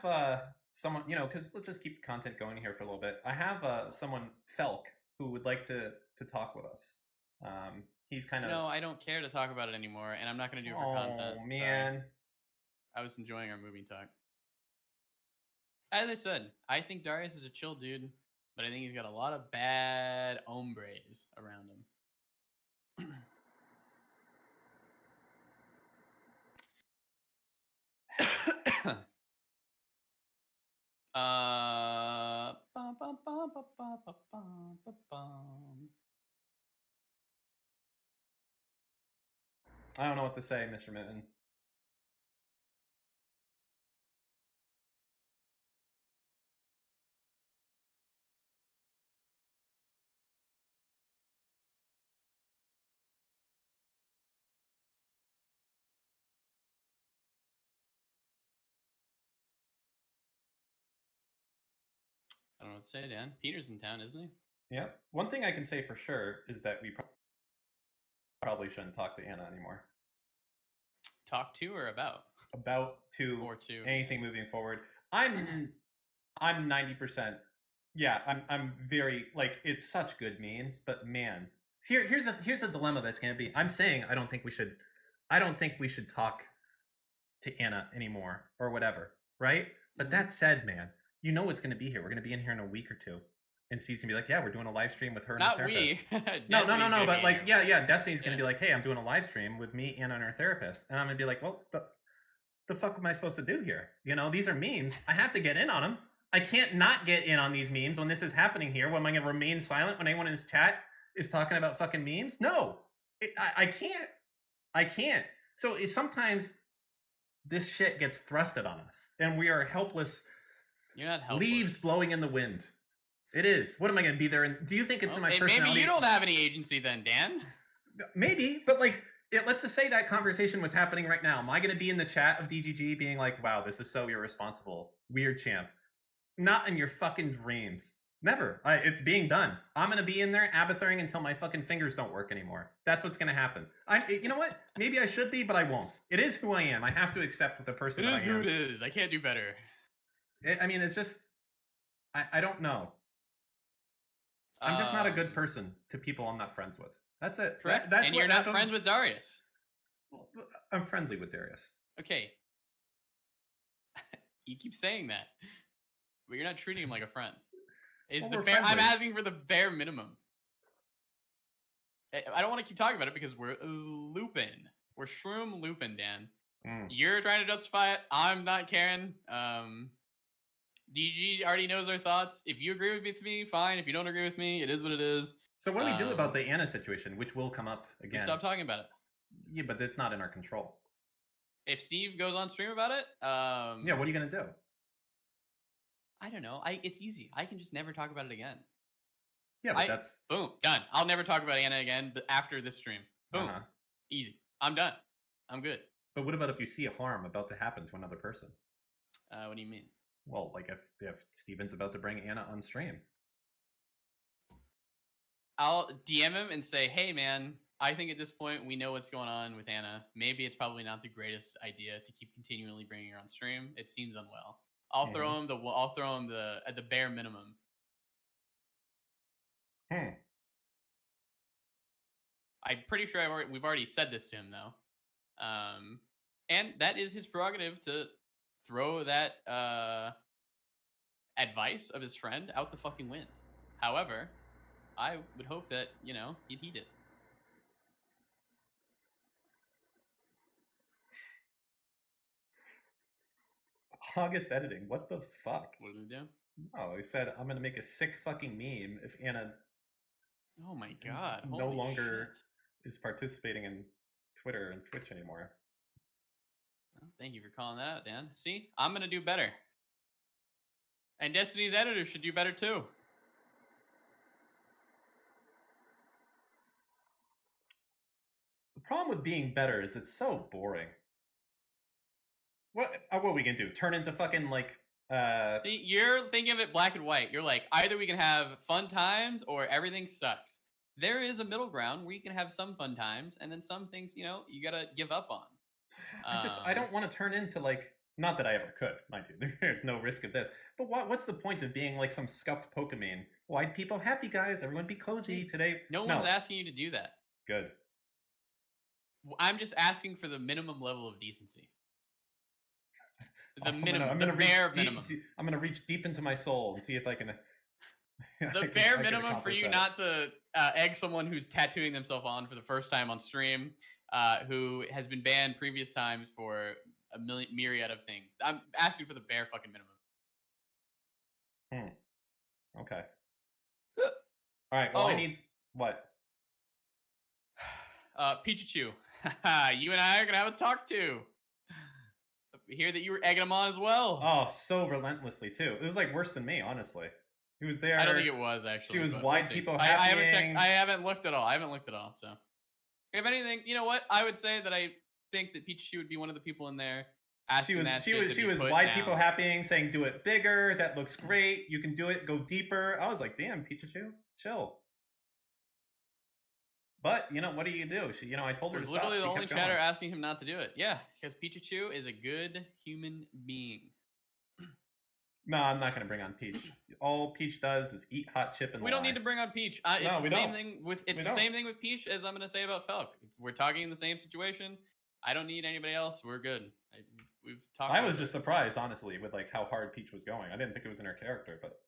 someone, because let's just keep the content going here for a little bit. I have someone, Felk, who would like to talk with us. He's kind of... No, I don't care to talk about it anymore, and I'm not going to do it for content. Oh, man. Sorry. I was enjoying our movie talk. As I said, I think Darius is a chill dude, but I think he's got a lot of bad hombres around him. I don't know what to say, Mr. Mitten. I don't know what to say, Dan. Peter's in town, isn't he? Yeah. One thing I can say for sure is that we probably shouldn't talk to Anna anymore. Talk to or about? About to or to anything moving forward. I'm 90%. Yeah, I'm very like it's such good memes, but man, here's the dilemma that's gonna be. I'm saying I don't think we should talk to Anna anymore or whatever, right? But that said, man, you know what's gonna be here. We're gonna be in here in a week or two. And Steve's gonna be like, yeah, we're doing a live stream with her and her therapist. No, but like, yeah, Destiny's gonna be like, hey, I'm doing a live stream with me, Anna, and her therapist. And I'm gonna be like, well, the fuck am I supposed to do here? These are memes. I have to get in on them. I can't not get in on these memes when this is happening here. When am I gonna remain silent when anyone in this chat is talking about fucking memes? No, I can't. I can't. So sometimes this shit gets thrusted on us, and we are helpless. You're not helpless. Leaves blowing in the wind. It is. What am I going to be there? Do you think it's in my personality? Maybe you don't have any agency then, Dan. Maybe, but like, let's just say that conversation was happening right now. Am I going to be in the chat of DGG being like, wow, this is so irresponsible. Weird champ. Not in your fucking dreams. Never. It's being done. I'm going to be in there abathering until my fucking fingers don't work anymore. That's what's going to happen. You know what? Maybe I should be, but I won't. It is who I am. I have to accept the person that I am. It is who it is. I can't do better. It's just, I don't know. I'm just not a good person to people I'm not friends with. That's it. Correct. And you're not friends with Darius. I'm friendly with Darius. Okay. You keep saying that, but you're not treating him like a friend. Is Well, the we're bare? I'm friendly. asking for the bare minimum. I don't want to keep talking about it because we're looping. We're shroom looping, Dan. You're trying to justify it. I'm not caring. DG already knows our thoughts. If you agree with me, fine. If you don't agree with me, it is what it is. So what do we do about the Anna situation, which will come up again? We stop talking about it. Yeah, but it's not in our control. If Steve goes on stream about it, yeah, what are you gonna do? I don't know. It's easy. I can just never talk about it again. Yeah, but that's boom, done. I'll never talk about Anna again after this stream. Boom, easy. I'm done. I'm good. But what about if you see a harm about to happen to another person? What do you mean? Well, like if Steven's about to bring Anna on stream. I'll DM him and say, hey, man, I think at this point we know what's going on with Anna. Maybe it's probably not the greatest idea to keep continually bringing her on stream. It seems unwell. I'll throw him at the bare minimum. I'm pretty sure we've already said this to him though, and that is his prerogative to throw that advice of his friend out the fucking wind. However, I would hope that he'd heed it. August editing. What the fuck? What did he do? Oh, he said, I'm gonna make a sick fucking meme if Anna. Oh my god! No longer is participating in Twitter and Twitch anymore. Well, thank you for calling that out, Dan. See, I'm gonna do better, and Destiny's editors should do better too. The problem with being better is it's so boring. What are we gonna do? Turn into fucking like See, you're thinking of it black and white. You're like, either we can have fun times or everything sucks. There is a middle ground where you can have some fun times and then some things, you gotta give up on. I don't want to turn into like, not that I ever could, mind you. There's no risk of this. But what's the point of being like some scuffed Pokemon? White people happy, guys. Everyone be cozy today. No one's asking you to do that. Good. I'm just asking for the minimum level of decency. The bare minimum. I'm gonna reach deep into my soul and see if I can. The bare minimum for you not to egg someone who's tattooing themselves on for the first time on stream, who has been banned previous times for a myriad of things. I'm asking for the bare fucking minimum. Okay. All right. Well, I need what? Pichu. You and I are gonna have a talk too. I hear that you were egging him on as well. Oh, so relentlessly too. It was like worse than me, honestly. He was there. I don't think it was actually. She was wide people happy. I haven't looked at all. So, if anything, you know what? I would say that I think that Pichu would be one of the people in there. She was wide people happying, saying, "Do it bigger. That looks great. You can do it. Go deeper." I was like, "Damn, Pichu, chill." But what do you do? I told her to stop. Literally the only chatter asking him not to do it. Yeah, because Pichu is a good human being. No, I'm not going to bring on Peach. All Peach does is eat hot chip and we don't need to bring on Peach. It's the same thing with Peach as I'm going to say about Felk. We're talking in the same situation. I don't need anybody else. We're good. We've talked. I was just surprised, honestly, with like how hard Peach was going. I didn't think it was in her character, but.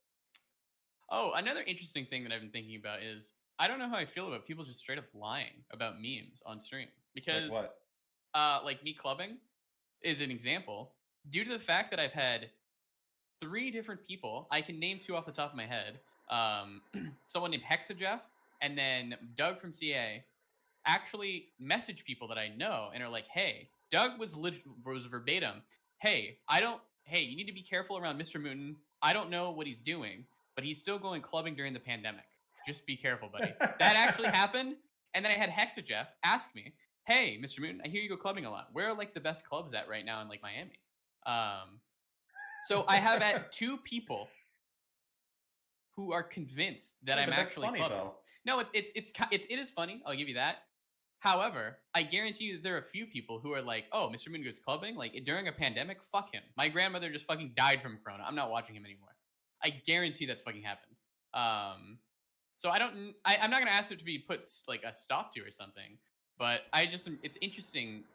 Oh, another interesting thing that I've been thinking about is I don't know how I feel about people just straight up lying about memes on stream. Because like what? Like me clubbing is an example. Due to the fact that I've had 3 different people, I can name 2 off the top of my head. Someone named Hexajeff and then Doug from CA actually message people that I know and are like, "Hey, Doug was verbatim. Hey, you need to be careful around Mr. Mooten. I don't know what he's doing, but he's still going clubbing during the pandemic. Just be careful, buddy." That actually happened. And then I had Hexajeff ask me, "Hey, Mr. Mooten, I hear you go clubbing a lot. Where are like the best clubs at right now in like Miami?" So I have at 2 people who are convinced that I'm actually funny, clubbing. though. No, it is funny. I'll give you that. However, I guarantee you that there are a few people who are like, "Oh, Mr. Moon goes clubbing like during a pandemic. Fuck him. My grandmother just fucking died from corona. I'm not watching him anymore." I guarantee that's fucking happened. So I'm not gonna ask it to be put like a stop to or something. But it's interesting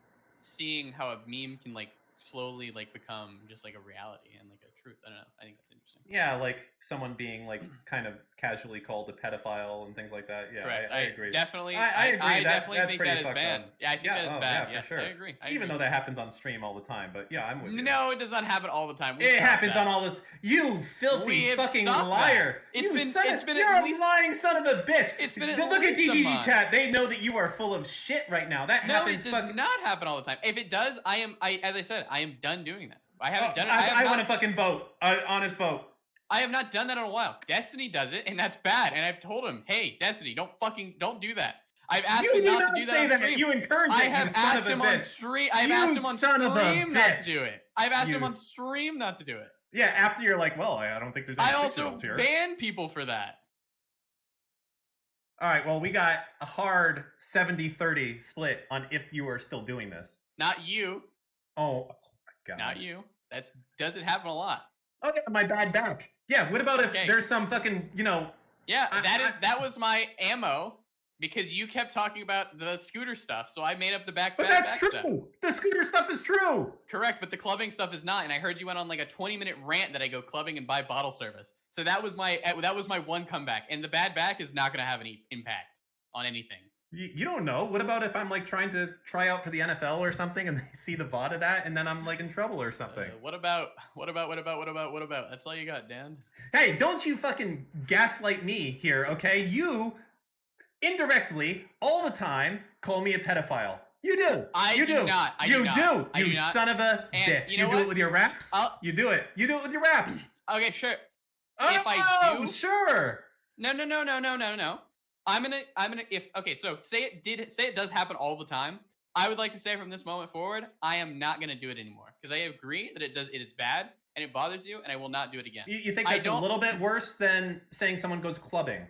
seeing how a meme can like slowly like become just like a reality and like a truth. I don't know. I think that's interesting. Yeah, like someone being like kind of casually called a pedophile and things like that. Yeah, Correct. I agree. Definitely. I agree. I That, definitely that's think pretty that is fucked banned. up. Yeah, I think that is bad. Yeah, for sure. I agree. Even though that happens on stream all the time, but yeah, I'm with you. No, it does not happen all the time. It happens on all this. You filthy fucking liar! It's been You're at a least lying son of a bitch. It's been at Look at least a DGG month. chat. They know that you are full of shit right now. That happens. No, it does not happen all the time. If it does, as I said, I am done doing that. I haven't done it. I want to fucking vote. Honest vote. I have not done that in a while. Destiny does it, and that's bad. And I've told him, hey, Destiny, don't do that. I've asked him not to do that on stream. You encourage it. I have asked him on stream. I've asked him on stream not to do it. I've asked him on stream not to do it. Yeah, after you're like, well, I don't think there's any I also results here. ban people for that. All right, well, we got a hard 70-30 split on if you are still doing this. Not you. Oh my god. Not you. That doesn't happen a lot. Oh yeah, my bad back. Yeah, what about if there's some fucking, Yeah, that was my ammo because you kept talking about the scooter stuff, so I made up the back. But that's true. Stuff. The scooter stuff is true. Correct, but the clubbing stuff is not. And I heard you went on like a 20-minute rant that I go clubbing and buy bottle service. So that was my one comeback, and the bad back is not going to have any impact on anything. You don't know. What about if I'm like trying to try out for the NFL or something, and they see the VOD of that, and then I'm like in trouble or something? What about? That's all you got, Dan. Hey, don't you fucking gaslight me here, okay? You indirectly all the time call me a pedophile. You do. You do not. You son of a bitch. You do it with your raps. You do it. You do it with your raps. Okay, sure. If I do, sure. No. I'm gonna so say it does happen all the time. I would like to say from this moment forward, I am not gonna do it anymore. Because I agree that it is bad and it bothers you, and I will not do it again. You think that's a little bit worse than saying someone goes clubbing?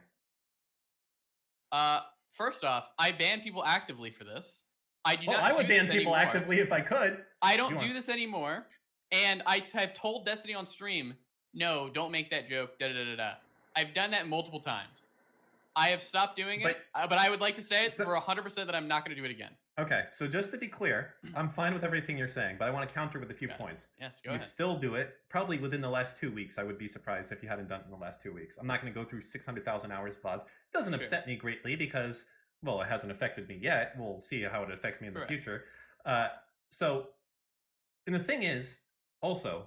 First off, I ban people actively for this. I would ban people actively if I could. I don't do this anymore. And I have told Destiny on stream, no, don't make that joke, I've done that multiple times. I have stopped doing it, but I would like to say for 100% that I'm not going to do it again. Okay, so just to be clear, I'm fine with everything you're saying, but I want to counter with a few points. Yes, go ahead. You still do it, probably within the last 2 weeks. I would be surprised if you hadn't done it in the last 2 weeks. I'm not going to go through 600,000 hours of VODs. It doesn't upset me greatly because, well, it hasn't affected me yet. We'll see how it affects me in the future. And the thing is, also,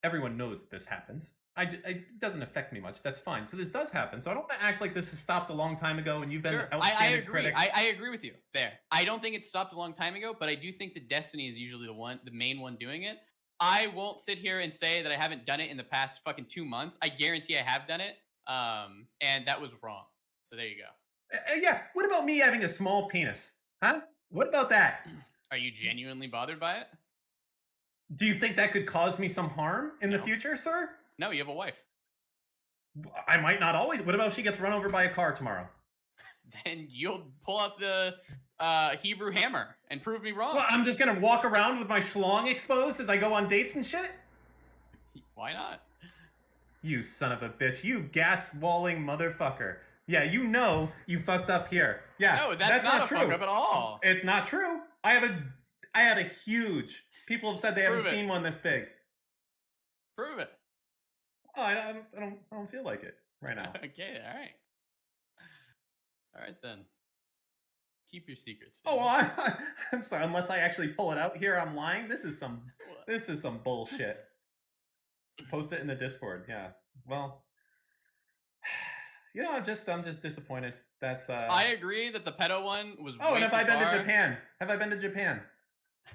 everyone knows that this happens. It doesn't affect me much. That's fine. So this does happen. So I don't want to act like this has stopped a long time ago and you've been an outstanding critic. I agree with you there. I don't think it stopped a long time ago, but I do think that Destiny is usually the main one doing it. I won't sit here and say that I haven't done it in the past fucking 2 months. I guarantee I have done it. And that was wrong. So there you go. Yeah. What about me having a small penis? Huh? What about that? Are you genuinely bothered by it? Do you think that could cause me some harm in the future, sir? No, you have a wife. I might not always. What about if she gets run over by a car tomorrow? Then you'll pull out the Hebrew hammer and prove me wrong. Well, I'm just going to walk around with my schlong exposed as I go on dates and shit? Why not? You son of a bitch. You gas-walling motherfucker. Yeah, you know you fucked up here. Yeah, no, that's not true. Fuck up at all. It's not true. I have a huge... People have said they haven't seen one this big. Prove it. Oh, I don't feel like it right now. Okay, all right then. Keep your secrets. Oh, well, I'm sorry. Unless I actually pull it out here, I'm lying. This is some bullshit. Post it in the Discord. Yeah. Well, I'm just disappointed. That's. I agree that the pedo one was. Oh, and have I been to Japan? Have I been to Japan?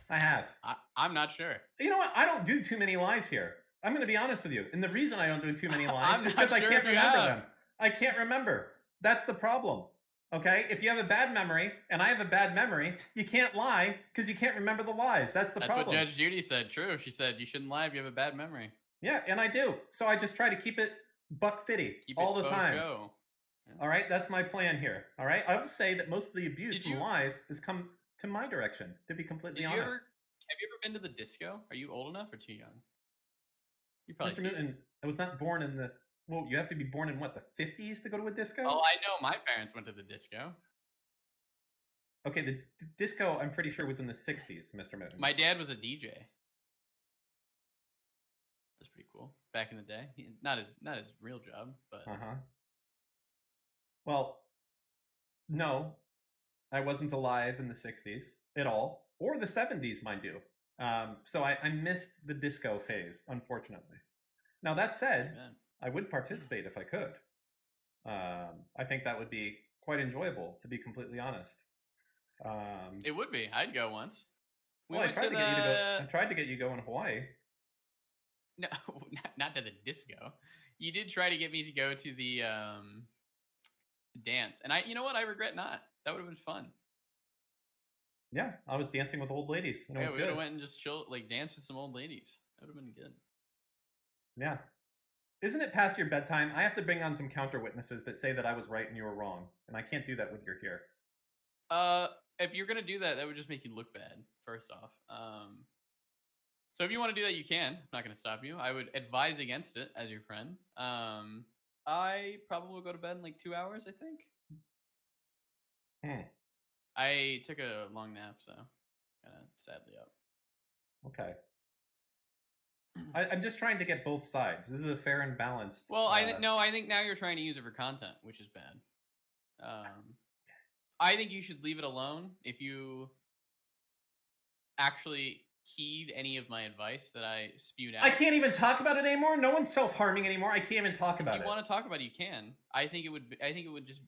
I have. I'm not sure. You know what? I don't do too many lies here. I'm going to be honest with you. And the reason I don't do too many lies is because I can't remember them. I can't remember. That's the problem. Okay? If you have a bad memory, and I have a bad memory, you can't lie because you can't remember the lies. That's the problem. That's what Judge Judy said. True. She said you shouldn't lie if you have a bad memory. Yeah, and I do. So I just try to keep it buck-fitty all the time. Yeah. All right? That's my plan here. All right? I would say that most of the abuse from lies has come to my direction, to be completely honest. Have you ever been to the disco? Are you old enough or too young? Mr. Newton, I was not born in the... Well, you have to be born in, what, the 50s to go to a disco? Oh, I know. My parents went to the disco. Okay, the disco, I'm pretty sure, was in the 60s, Mr. Newton. My dad was a DJ. That's pretty cool. Back in the day, not his real job, but Well, no, I wasn't alive in the 60s at all, or the 70s, mind you. So I missed the disco phase, unfortunately. Now, that said, I would participate if I could. I think that would be quite enjoyable, to be completely honest. It would be. I'd go once. I tried to get you to go in Hawaii. No, not to the disco. You did try to get me to go to the dance, and you know what? I regret not. That would have been fun. Yeah, I was dancing with old ladies. And we would have went and just chill, like dance with some old ladies. That would have been good. Yeah. Isn't it past your bedtime? I have to bring on some counter witnesses that say that I was right and you were wrong, and I can't do that with your here. If you're gonna do that, that would just make you look bad. First off, so if you want to do that, you can. I'm not gonna stop you. I would advise against it as your friend. I probably will go to bed in like 2 hours. I think. I took a long nap, so kind of sadly up. Okay. I'm just trying to get both sides. This is a fair and balanced. Well, I think now you're trying to use it for content, which is bad. I think you should leave it alone. If you actually heed any of my advice that I spewed out, I can't even talk about it anymore. No one's self-harming anymore. I can't even talk about it. If you want to talk about it, you can. I think it would just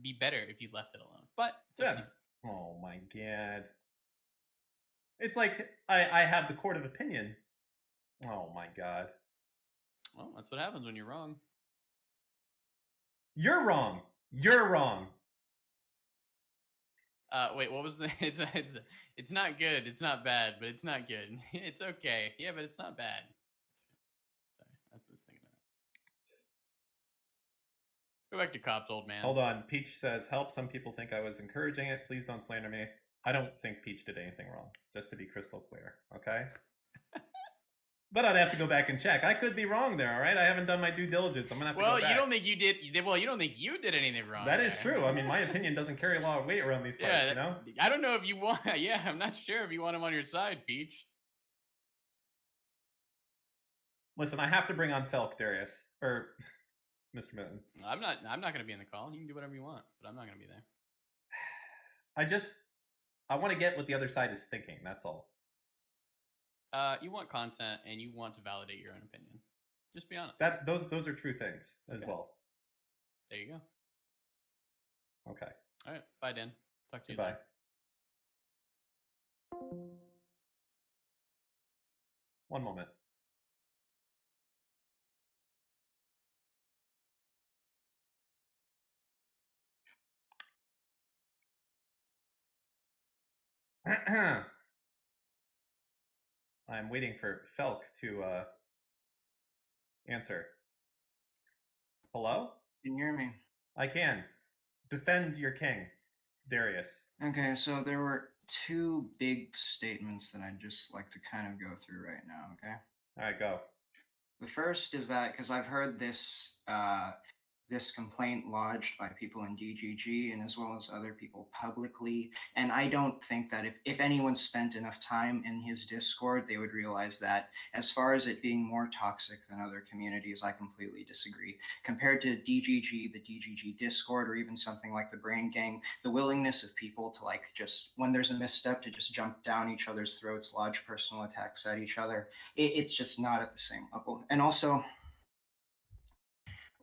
be better if you left it alone. But yeah. Oh my god. It's like I have the court of opinion. Oh my god. Well, that's what happens when you're wrong. You're wrong. You're wrong. Wait, what was the? It's not good. It's not bad, but it's not good. It's okay. Yeah, but it's not bad. Sorry, I was thinking of that. Go back to cops, old man. Hold on. Peach says, "Help. Some people think I was encouraging it. Please don't slander me. I don't think Peach did anything wrong. Just to be crystal clear, okay." But I'd have to go back and check. I could be wrong there, all right? I haven't done my due diligence. I'm going to have to go back. You don't think you did... Well, you don't think you did anything wrong. That is true. I mean, my opinion doesn't carry a lot of weight around these parts, you know? I don't know if you want... Yeah, I'm not sure if you want him on your side, Peach. Listen, I have to bring on Felk, Darius. Or Mr. Mitten. I'm not going to be in the call. You can do whatever you want, but I'm not going to be there. I want to get what the other side is thinking. That's all. You want content and you want to validate your own opinion. Just be honest. Those are true things as well. There you go. Okay. All right. Bye, Dan. Talk to you later. Bye. One moment. I'm waiting for Felk to answer. Hello? Can you hear me? I can. Defend your king, Darius. Okay, so there were two big statements that I'd just like to kind of go through right now, okay? All right, go. The first is that, because I've heard this this complaint lodged by people in DGG and as well as other people publicly. And I don't think that if anyone spent enough time in his Discord, they would realize that as far as it being more toxic than other communities, I completely disagree. Compared to DGG, the DGG Discord, or even something like the Brain Gang, the willingness of people to just, when there's a misstep, to just jump down each other's throats, lodge personal attacks at each other, it's just not at the same level. And also,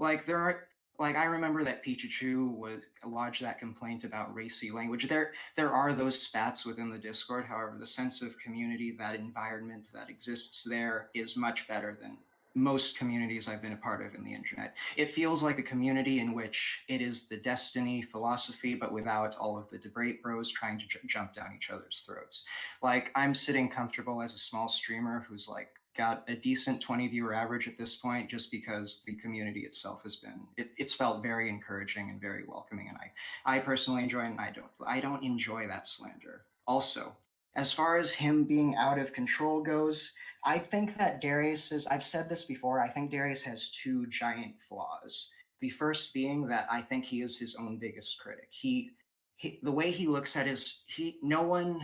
I remember that Pichu would lodge that complaint about racy language. There are those spats within the Discord. However, the sense of community, that environment that exists there, is much better than most communities I've been a part of in the internet. It feels like a community in which it is the Destiny philosophy, but without all of the debate bros trying to jump down each other's throats. I'm sitting comfortable as a small streamer who's got a decent 20 viewer average at this point, just because the community itself has been, it's felt very encouraging and very welcoming. And I personally enjoy it, and I don't enjoy that slander. Also, as far as him being out of control goes, I think that I've said this before, I think Darius has two giant flaws. The first being that I think he is his own biggest critic. The way he looks at no one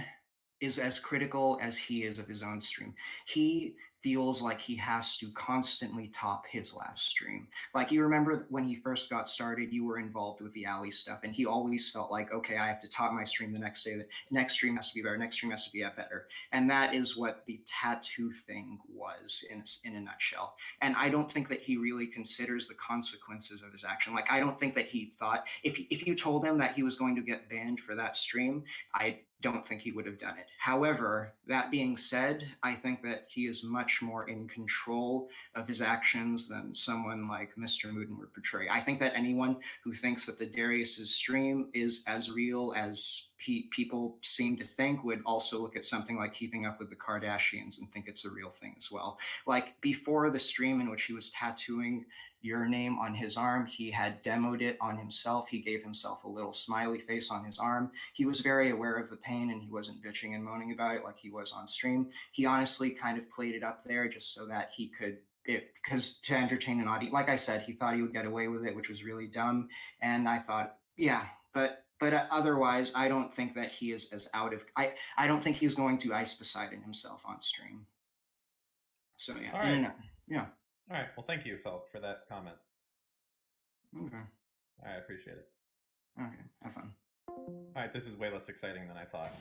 is as critical as he is of his own stream. He feels like he has to constantly top his last stream. Like, you remember when he first got started, you were involved with the alley stuff, and he always felt like, okay, I have to top my stream the next day. The next stream has to be better. Next stream has to be better. And that is what the tattoo thing was in a nutshell. And I don't think that he really considers the consequences of his action. Like, I don't think that he thought, if you told him that he was going to get banned for that stream, I don't think he would have done it. However, that being said, I think that he is much more in control of his actions than someone like Mr. Mooden would portray. I think that anyone who thinks that the Darius's stream is as real as people seem to think would also look at something like Keeping Up with the Kardashians and think it's a real thing as well. Like, before the stream in which he was tattooing your name on his arm, he had demoed it on himself. He gave himself a little smiley face on his arm. He was very aware of the pain, and he wasn't bitching and moaning about it like he was on stream. He honestly kind of played it up there just so that he could, because to entertain an audience. Like I said, he thought he would get away with it, which was really dumb. And I thought, yeah, but otherwise, I don't think that he is as out of. I don't think he's going to Ice Poseidon himself on stream. So yeah, All right. Yeah. All right. Well, thank you, Philip, for that comment. Okay. I appreciate it. Okay. Have fun. All right. This is way less exciting than I thought.